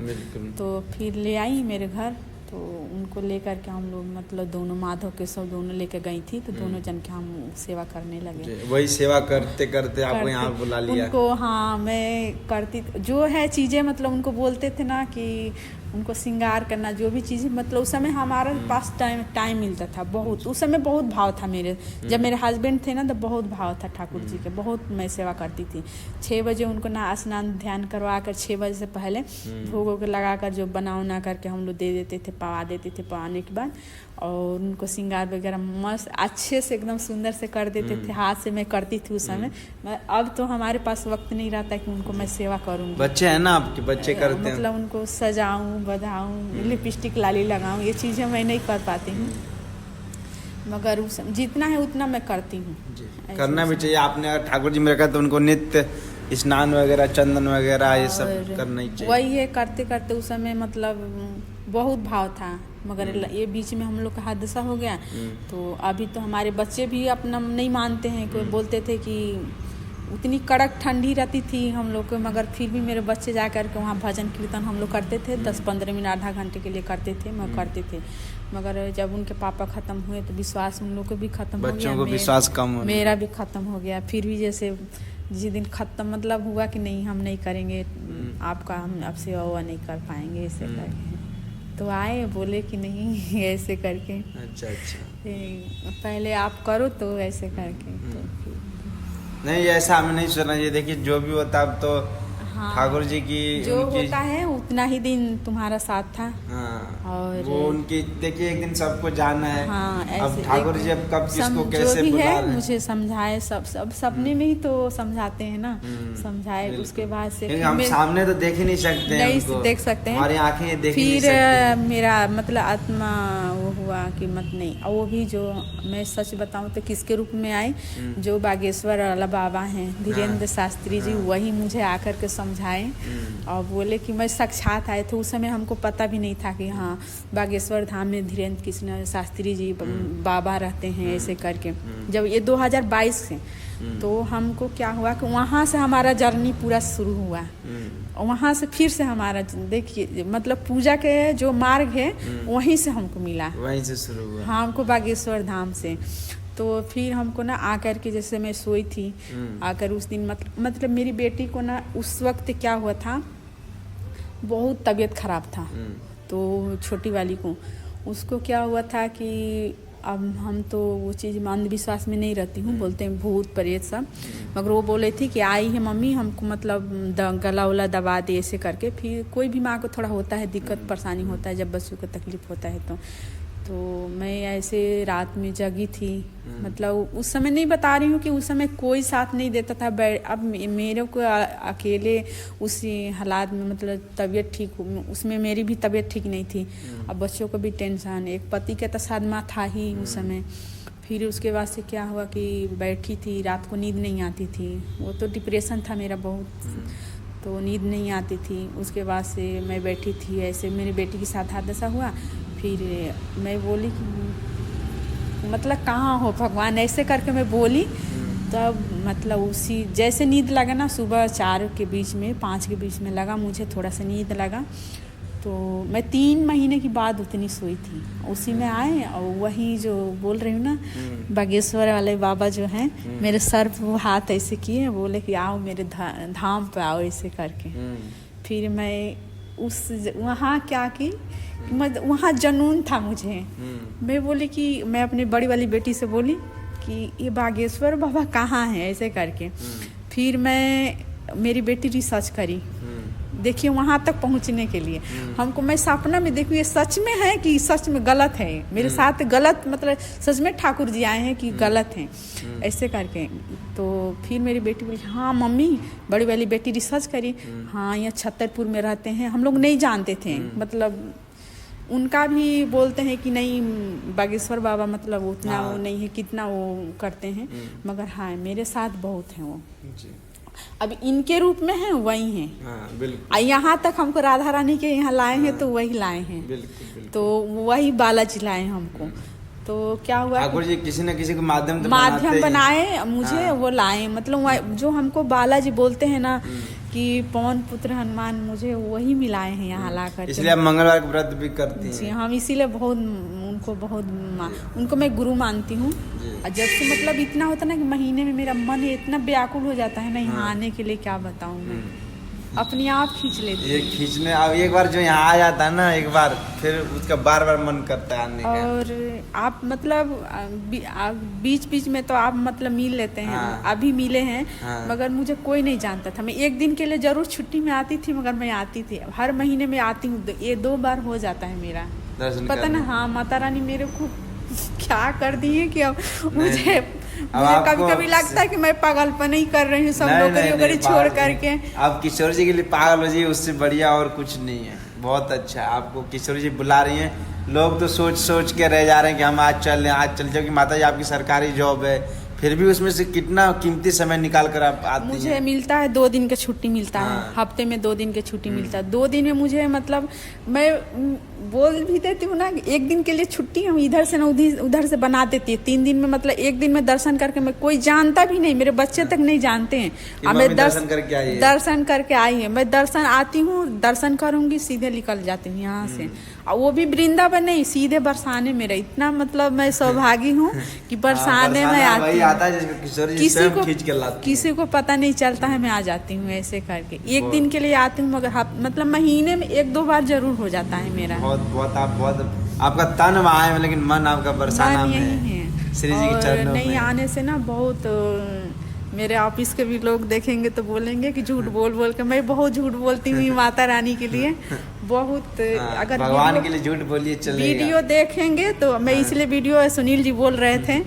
तो फिर ले आई मेरे घर, तो उनको लेकर के हम लोग मतलब दोनों, माधव के सब दोनों लेकर गई थी, तो दोनों जन के हम सेवा करने लगे। वही सेवा करते करते आपको यहाँ बुला लिया उनको। हाँ, मैं करती जो है चीज़ें, मतलब उनको बोलते थे ना कि उनको श्रृंगार करना, जो भी चीज़, मतलब उस समय हमारे पास टाइम मिलता था बहुत। उस समय बहुत भाव था मेरे, जब मेरे हस्बैंड थे ना तो बहुत भाव था ठाकुर जी के, बहुत मैं सेवा करती थी। 6 बजे उनको ना स्नान ध्यान करवा कर 6 बजे से पहले भोग लगा कर जो बना करके हम लोग दे देते थे, पवा देते थे। पवाने के बाद और उनको श्रृंगार वगैरह मस्त अच्छे से एकदम सुंदर से कर देते थे। हाथ से मैं करती थी उस समय। अब तो हमारे पास वक्त नहीं रहता कि उनको मैं सेवा करूँगी। बच्चे हैं ना आपके, बच्चे करते हैं, मतलब उनको सजाऊं, बधाऊं, लिपस्टिक लाली लगाऊं, ये चीज़ें मैं नहीं कर पाती हूँ, मगर जितना है उतना मैं करती हूँ। करना भी चाहिए। आपने अगर ठाकुर जी में रखा तो उनको नित्य स्नान वगैरह, चंदन वगैरह ये सब करना ही चाहिए। वही है, करते करते उस समय मतलब बहुत भाव था, मगर ये बीच में हम लोग का हादसा हो गया। तो अभी तो हमारे बच्चे भी अपना नहीं मानते हैं, कोई बोलते थे कि उतनी कड़क ठंडी रहती थी हम लोग को, मगर फिर भी मेरे बच्चे जा कर के वहाँ भजन कीर्तन हम लोग करते थे, 10-15 मिनट आधा घंटे के लिए करते थे, मैं करते थे। मगर जब उनके पापा ख़त्म हुए तो विश्वास उन लोग को भी ख़त्म हो गया, बच्चों को विश्वास कम, मेरा भी ख़त्म हो गया। फिर भी जैसे जिस दिन ख़त्म मतलब हुआ कि नहीं हम नहीं करेंगे, आपका हम अब सेवा हुआ नहीं कर पाएंगे ऐसे करके। तो आए बोले कि नहीं ऐसे करके अच्छा अच्छा। पहले आप करो तो ऐसे करके तो नहीं ऐसा हमें नहीं सुना। ये देखिए जो भी होता अब तो हाँ, ठाकुर जी की जो उनकी, होता है उतना ही दिन तुम्हारा साथ था। हाँ, और वो उनकी देखिए एक दिन सबको जाना है। हाँ, अब ऐसे ठाकुर जी अब कब किसको कैसे जो भी बुला है रहे हैं। मुझे समझाए सब सपने में ही तो समझाते हैं ना। समझाए बिल्कुल। उसके बाद से क्योंकि फिर हम सामने तो देख ही नहीं सकते हैं नहीं उनको। देख सकते हैं, हमारी आंखें ये देख ही नहीं फिर सकती। मेरा मतलब आत्मा वो हुआ कि मत नहीं। और वो भी जो मैं सच बताऊं तो किसके रूप में आई, जो बागेश्वर वाला बाबा हैं धीरेन्द्र शास्त्री जी, वही मुझे आकर के समझाए और बोले कि मैं साक्षात आए थे। उस समय हमको पता भी नहीं था कि हाँ बागेश्वर धाम में धीरेन्द्र कृष्ण शास्त्री जी बाबा रहते हैं ऐसे करके। जब ये 2022 से तो हमको क्या हुआ कि वहाँ से हमारा जर्नी पूरा शुरू हुआ। और वहाँ से फिर से हमारा देखिए मतलब पूजा के जो मार्ग है वहीं से हमको मिला, वहीं से शुरू हुआ। हाँ हमको बागेश्वर धाम से। तो फिर हमको ना आकर के जैसे मैं सोई थी, आकर उस दिन मतलब मेरी बेटी को ना उस वक्त क्या हुआ था, बहुत तबीयत खराब था। तो छोटी वाली को उसको क्या हुआ था कि अब हम तो वो चीज़ में अंधविश्वास में नहीं रहती हूँ, बोलते हैं भूत प्रेत सब, मगर वो बोले थी कि आई है मम्मी हमको मतलब गला उला दबा दे ऐसे करके। फिर कोई भी माँ को थोड़ा होता है दिक्कत परेशानी होता है जब बच्चों को तकलीफ होता है तो मैं ऐसे रात में जगी थी। मतलब उस समय नहीं बता रही हूँ कि उस समय कोई साथ नहीं देता था। अब मेरे को अकेले उसी हालात में मतलब तबीयत ठीक उसमें मेरी भी तबीयत ठीक नहीं थी। अब बच्चों को भी टेंशन, एक पति का तो सदमा था ही उस समय। फिर उसके बाद से क्या हुआ कि बैठी थी, रात को नींद नहीं आती थी। वो तो डिप्रेशन था मेरा बहुत, तो नींद नहीं आती थी। उसके बाद से मैं बैठी थी ऐसे, मेरी बेटी के साथ हादसा हुआ। फिर मैं बोली कि मतलब कहाँ हो भगवान ऐसे करके मैं बोली। तब मतलब उसी जैसे नींद लगा ना, सुबह 4 के बीच में 5 के बीच में लगा मुझे थोड़ा सा नींद लगा। तो मैं 3 महीने की बाद उतनी सोई थी, उसी में आए। और वही जो बोल रही हूँ ना बागेश्वर वाले बाबा जो हैं, मेरे सर पे वो हाथ ऐसे किए, बोले कि आओ मेरे धाम पे आओ ऐसे करके। फिर मैं उस वहाँ क्या की वहाँ जनून था मुझे। मैं बोली कि मैं अपनी बड़ी वाली बेटी से बोली कि ये बागेश्वर बाबा कहाँ हैं ऐसे करके। फिर मेरी बेटी रिसर्च करी, देखिए वहाँ तक पहुँचने के लिए हमको, मैं सपना में देखूँ ये सच में है कि सच में गलत है मेरे साथ, गलत मतलब सच में ठाकुर जी आए हैं कि गलत हैं ऐसे करके। तो फिर मेरी बेटी बोली हाँ मम्मी, बड़ी वाली बेटी रिसर्च करी, हाँ यहाँ छतरपुर में रहते हैं। हम लोग नहीं जानते थे, मतलब उनका भी बोलते हैं कि नहीं बागेश्वर बाबा मतलब उतना वो नहीं है कितना वो करते हैं, मगर हाँ मेरे साथ बहुत हैं वो। अब इनके रूप में हैं वही हैं। यहाँ तक हमको राधा रानी के यहाँ लाए हैं तो वही लाए हैं, तो वही बालाजी लाए हमको। तो क्या हुआ ठाकुर जी किसी न किसी को माध्यम बनाए मुझे वो लाए, मतलब जो हमको बालाजी बोलते हैं ना कि पवन पुत्र हनुमान, मुझे वही मिलाए हैं यहाँ ला कर। इसलिए आप मंगलवार का व्रत भी करती हैं? जी हम इसीलिए उनको मैं गुरु मानती हूँ। जब से मतलब इतना होता ना कि महीने में मेरा मन इतना व्याकुल हो जाता है ना यहाँ आने के लिए, क्या बताऊँ मैं, अपने आप खींच लेती ये खींचने। अब एक बार जो यहाँ आ जाता है ना एक बार, फिर उसका बार बार मन करता है आने का। और आप मतलब बीच बीच में तो आप मतलब मिल लेते हैं। अभी मिले हैं मगर मुझे कोई नहीं जानता था। मैं एक दिन के लिए जरूर छुट्टी में आती थी, मगर मैं आती थी, हर महीने में आती हूँ। ये 2 बार हो जाता है मेरा पता ना। हाँ माता रानी मेरे को क्या कर दी है कि अब मुझे कभी कभी लगता है कि मैं पागलपन ही कर रही हूँ, सब नौकरी छोड़ करके। आप किशोर जी के लिए पागल हो जी, उससे बढ़िया और कुछ नहीं है। बहुत अच्छा, आपको किशोर जी बुला रही हैं। लोग तो सोच के रह जा रहे हैं कि हम आज चल जबकि माता जी आपकी सरकारी जॉब है, फिर भी उसमें से कितना कीमती समय निकाल कर आप आती हैं। मुझे मिलता है 2 दिन का छुट्टी मिलता है, हफ्ते में 2 दिन की छुट्टी मिलता है। 2 दिन में मुझे मतलब मैं बोल भी देती हूँ ना, 1 दिन के लिए छुट्टी हम इधर से ना उधर से बना देती है। 3 दिन में मतलब 1 दिन में दर्शन करके, मैं कोई जानता भी नहीं, मेरे बच्चे तक नहीं जानते हैं। अब मैं दर्शन करके आई है। मैं दर्शन आती हूँ, दर्शन करूंगी, सीधे निकल जाती हूँ यहाँ से। और वो भी वृंदावन नहीं, सीधे बरसाने में रही। इतना मतलब मैं सौभागी हूँ कि बरसाने में आती हूँ। जाता है जिसको किशोरी जी स्वयं खींच के लाती किसी को पता नहीं चलता है, मैं आ जाती हूँ ऐसे करके। एक दिन के लिए आती हूँ, मगर मतलब महीने में 1-2 बार जरूर हो जाता है मेरा। बहुत आप बहुत आपका तन वहाँ है, लेकिन मन आपका बरसाना में यही है। श्री जी के चरणों में। नहीं आने से ना बहुत मेरे ऑफिस के भी लोग देखेंगे तो बोलेंगे कि झूठ बोल बोल के। मैं बहुत झूठ बोलती हूँ माता रानी के लिए, बहुत। अगर भगवान के लिए झूठ बोलिए चलेगा। वीडियो देखेंगे तो मैं इसलिए वीडियो सुनील जी बोल रहे थे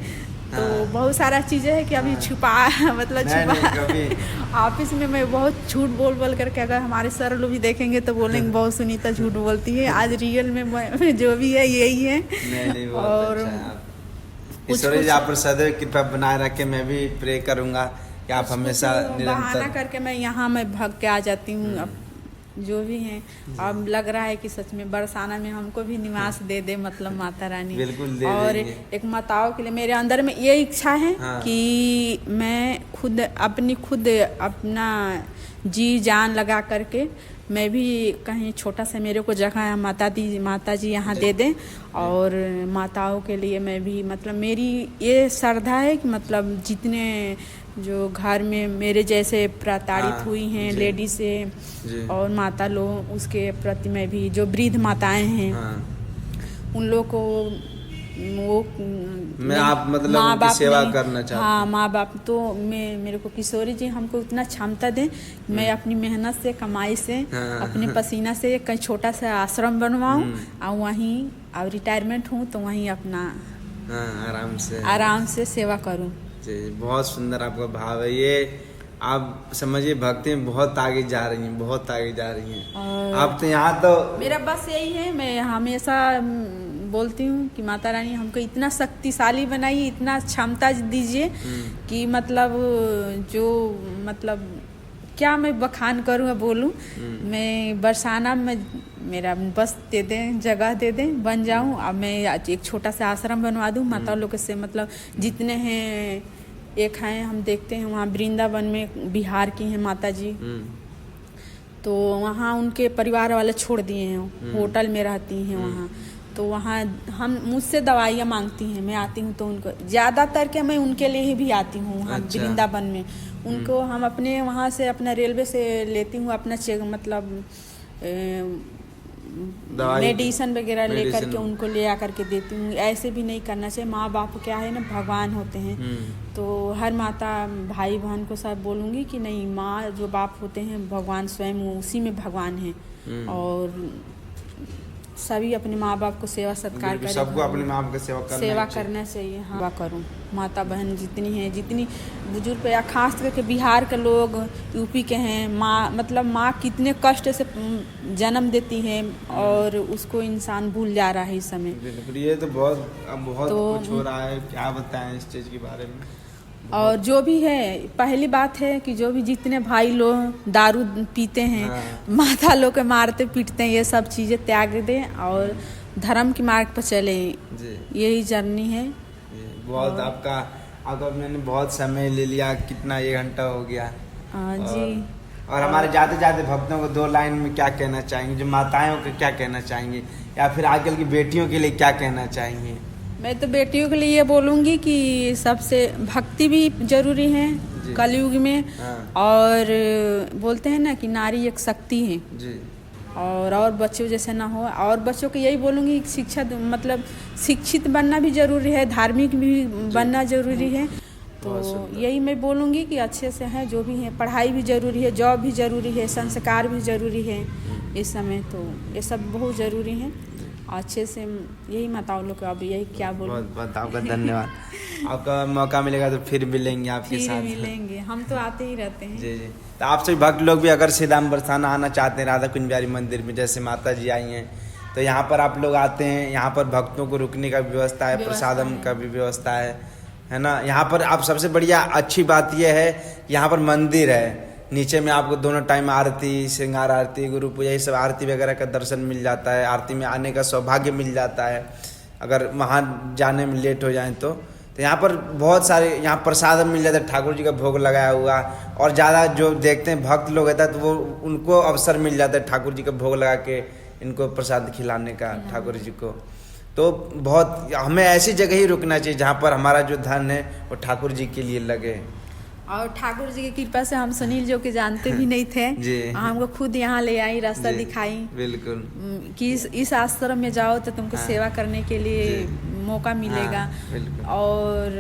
तो बहुत सारा चीज़ें है कि अभी छुपा मतलब छुपा ऑफिस में मैं बहुत झूठ बोल बोल करके, अगर हमारे सर लोग भी देखेंगे तो बोलेंगे बहुत सुनीता झूठ बोलती है। आज रियल में जो भी है यही है। नहीं, और ईश्वर जी आप पर सदैव कृपा बनाए रखे। मैं भी प्रे करूंगा कि आप हमेशा बहाना करके मैं यहाँ मैं भाग के आ जाती हूँ। अब जो भी है, अब लग रहा है कि सच में बरसाना में हमको भी निवास दे दे, मतलब माता रानी। बिल्कुल दे और देंगे। एक माताओं के लिए मेरे अंदर में ये इच्छा है कि मैं खुद अपना जी जान लगा करके मैं भी कहीं छोटा सा मेरे को जगह माता जी यहाँ दे दें। और माताओं के लिए मैं भी, मतलब मेरी ये श्रद्धा है कि मतलब जितने जो घर में मेरे जैसे प्रताड़ित हुई हैं लेडीज से और माता लोग, उसके प्रति मैं भी, जो वृद्ध माताएं हैं उन लोग को वो मैं आप मतलब उनकी सेवा करना चाहती हूँ। हाँ, माँ बाप तो मेरे को किशोरी जी हमको उतना क्षमता दें, मैं अपनी मेहनत से कमाई से अपने पसीना से कहीं छोटा सा आश्रम बनवाऊँ और वहीं अब रिटायरमेंट हूँ तो वहीं अपना आराम से सेवा करूँ। बहुत सुंदर आपका भाव है ये। आप समझिए भक्ति में बहुत आगे जा रही हैं, बहुत आगे जा रही हैं आप तो। यहाँ तो मेरा बस यही है, मैं हमेशा बोलती हूँ कि माता रानी हमको इतना शक्तिशाली बनाइए, इतना क्षमता दीजिए कि मतलब जो मतलब क्या मैं बखान करूँ बोलूँ। मैं बरसाना में मेरा बस दे दें, जगह दे दें, बन जाऊँ। अब मैं एक छोटा सा आश्रम बनवा दूँ माता लोग से, मतलब जितने हैं। एक हैं हम देखते हैं वहाँ वृंदावन में बिहार की हैं माता जी, तो वहाँ उनके परिवार वाले छोड़ दिए हैं, होटल में रहती हैं वहाँ। तो वहाँ हम मुझसे दवाइयाँ मांगती हैं, मैं आती हूँ तो उनको ज़्यादातर के मैं उनके लिए ही भी आती हूँ वहाँ वृंदावन में। उनको हम अपने वहाँ से अपना रेलवे से लेती हूँ अपना चेक, मतलब मेडिसिन वगैरह लेकर के उनको ले आकर के देती हूँ। ऐसे भी नहीं करना चाहिए। माँ बाप क्या है ना, भगवान होते हैं। तो हर माता भाई बहन को सब बोलूँगी कि नहीं, माँ जो बाप होते हैं भगवान स्वयं, उसी में भगवान है। और सभी अपने माँ बाप को सेवा सत्कार करें, सबको अपने माँ बाप की सेवा करना चाहिए। हाँ, करूँ माता बहन जितनी हैं, जितनी बुजुर्ग या खास करके बिहार के लोग, यूपी के हैं, माँ मतलब माँ कितने कष्ट से जन्म देती है और उसको इंसान भूल जा रहा है इस समय। ये तो बहुत कुछ हो रहा है, क्या बताएं इस चीज़ के बारे में। और जो भी है, पहली बात है कि जो भी जितने भाई लोग दारू पीते हैं, माता लोग के मारते पीटते हैं, ये सब चीज़ें त्याग दें और धर्म के मार्ग पर चले। यही जर्नी है। बहुत आपका मैंने बहुत समय ले लिया, कितना 1 घंटा हो गया जी। और हमारे जाते जाते भक्तों को 2 लाइन में क्या कहना चाहेंगे, जो माताओं को क्या कहना चाहेंगे, या फिर आजकल की बेटियों के लिए क्या कहना चाहेंगे। मैं तो बेटियों के लिए ये बोलूँगी कि सबसे भक्ति भी जरूरी है कलयुग में। और बोलते हैं ना कि नारी एक शक्ति है जी। और बच्चों जैसे ना हो। और बच्चों को यही बोलूँगी शिक्षा, मतलब शिक्षित बनना भी जरूरी है, धार्मिक भी बनना जरूरी है। तो यही मैं बोलूँगी कि अच्छे से है, जो भी है, पढ़ाई भी जरूरी है, जॉब भी जरूरी है, संस्कार भी जरूरी है इस समय। तो ये सब बहुत ज़रूरी है। अच्छे से यही माताओं लोग अब यही क्या बोलूं। बहुत आपका धन्यवाद। आपका मौका मिलेगा तो फिर मिलेंगे आपके साथ। मिलेंगे, हम तो आते ही रहते हैं। जी। तो आप सभी भक्त लोग भी अगर सीधाम बरसाना आना चाहते हैं राधा कुंज बिहारी मंदिर में, जैसे माता जी आई हैं, तो यहाँ पर आप लोग आते हैं। यहाँ पर भक्तों को रुकने का व्यवस्था है, प्रसादम का भी व्यवस्था है ना। यहाँ पर आप सबसे बढ़िया अच्छी बात यह है, यहाँ पर मंदिर है, नीचे में आपको दोनों टाइम आरती, श्रृंगार आरती, गुरु पूजा, ये सब आरती वगैरह का दर्शन मिल जाता है। आरती में आने का सौभाग्य मिल जाता है अगर वहाँ जाने में लेट हो जाए तो यहाँ पर बहुत सारे यहाँ प्रसाद मिल जाता है, ठाकुर जी का भोग लगाया हुआ। और ज़्यादा जो देखते हैं भक्त लोग रहता है तो वो उनको अवसर मिल जाता है ठाकुर जी का भोग लगा के इनको प्रसाद खिलाने का ठाकुर जी को। तो बहुत हमें ऐसी जगह ही रुकना चाहिए जहाँ पर हमारा जो धन है वो ठाकुर जी के लिए लगे। और ठाकुर जी की कृपा से हम सुनील जो कि जानते भी नहीं थे जी। हमको खुद यहाँ ले आई, रास्ता जी, दिखाई बिल्कुल कि इस आश्रम में जाओ तो तुमको सेवा करने के लिए मौका मिलेगा। बिल्कुल। और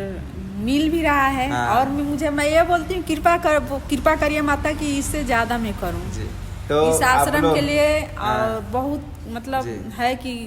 मिल भी रहा है। और मैं ये बोलती हूँ कृपा करिए माता कि इससे ज़्यादा मैं करूँ तो इस आश्रम के लिए। और बहुत मतलब है कि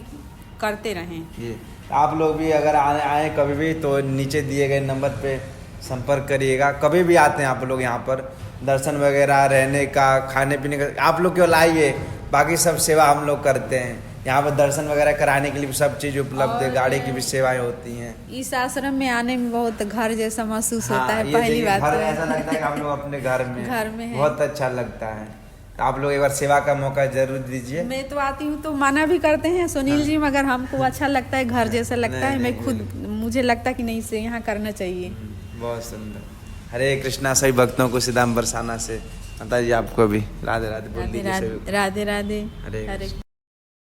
करते रहें। आप लोग भी अगर आए कभी भी तो नीचे दिए गए नंबर पे संपर्क करिएगा। कभी भी आते हैं आप लोग यहाँ पर दर्शन वगैरह, रहने का, खाने पीने का, आप लोग केवल आइए, बाकी सब सेवा हम लोग करते हैं। यहाँ पर दर्शन वगैरह कराने के लिए सब चीज़ उपलब्ध है, गाड़ी की भी सेवाएं होती हैं। इस आश्रम में आने में बहुत घर जैसा महसूस होता है। पहली बात घर ऐसा लगता है कि हम लोग अपने घर में हैं। बहुत अच्छा लगता है। आप लोग एक बार सेवा का मौका जरूर दीजिए। मैं तो आती हूँ तो मना भी करते हैं सुनील जी, मगर हमको अच्छा लगता है, घर जैसा लगता है। मैं खुद मुझे लगता है कि नहीं से यहाँ करना चाहिए। बहुत सुंदर। हरे कृष्णा। सभी भक्तों को सिद्धाम बरसाना से माता जी आपको भी राधे राधे बोल दीजिए। राधे राधे। हरे।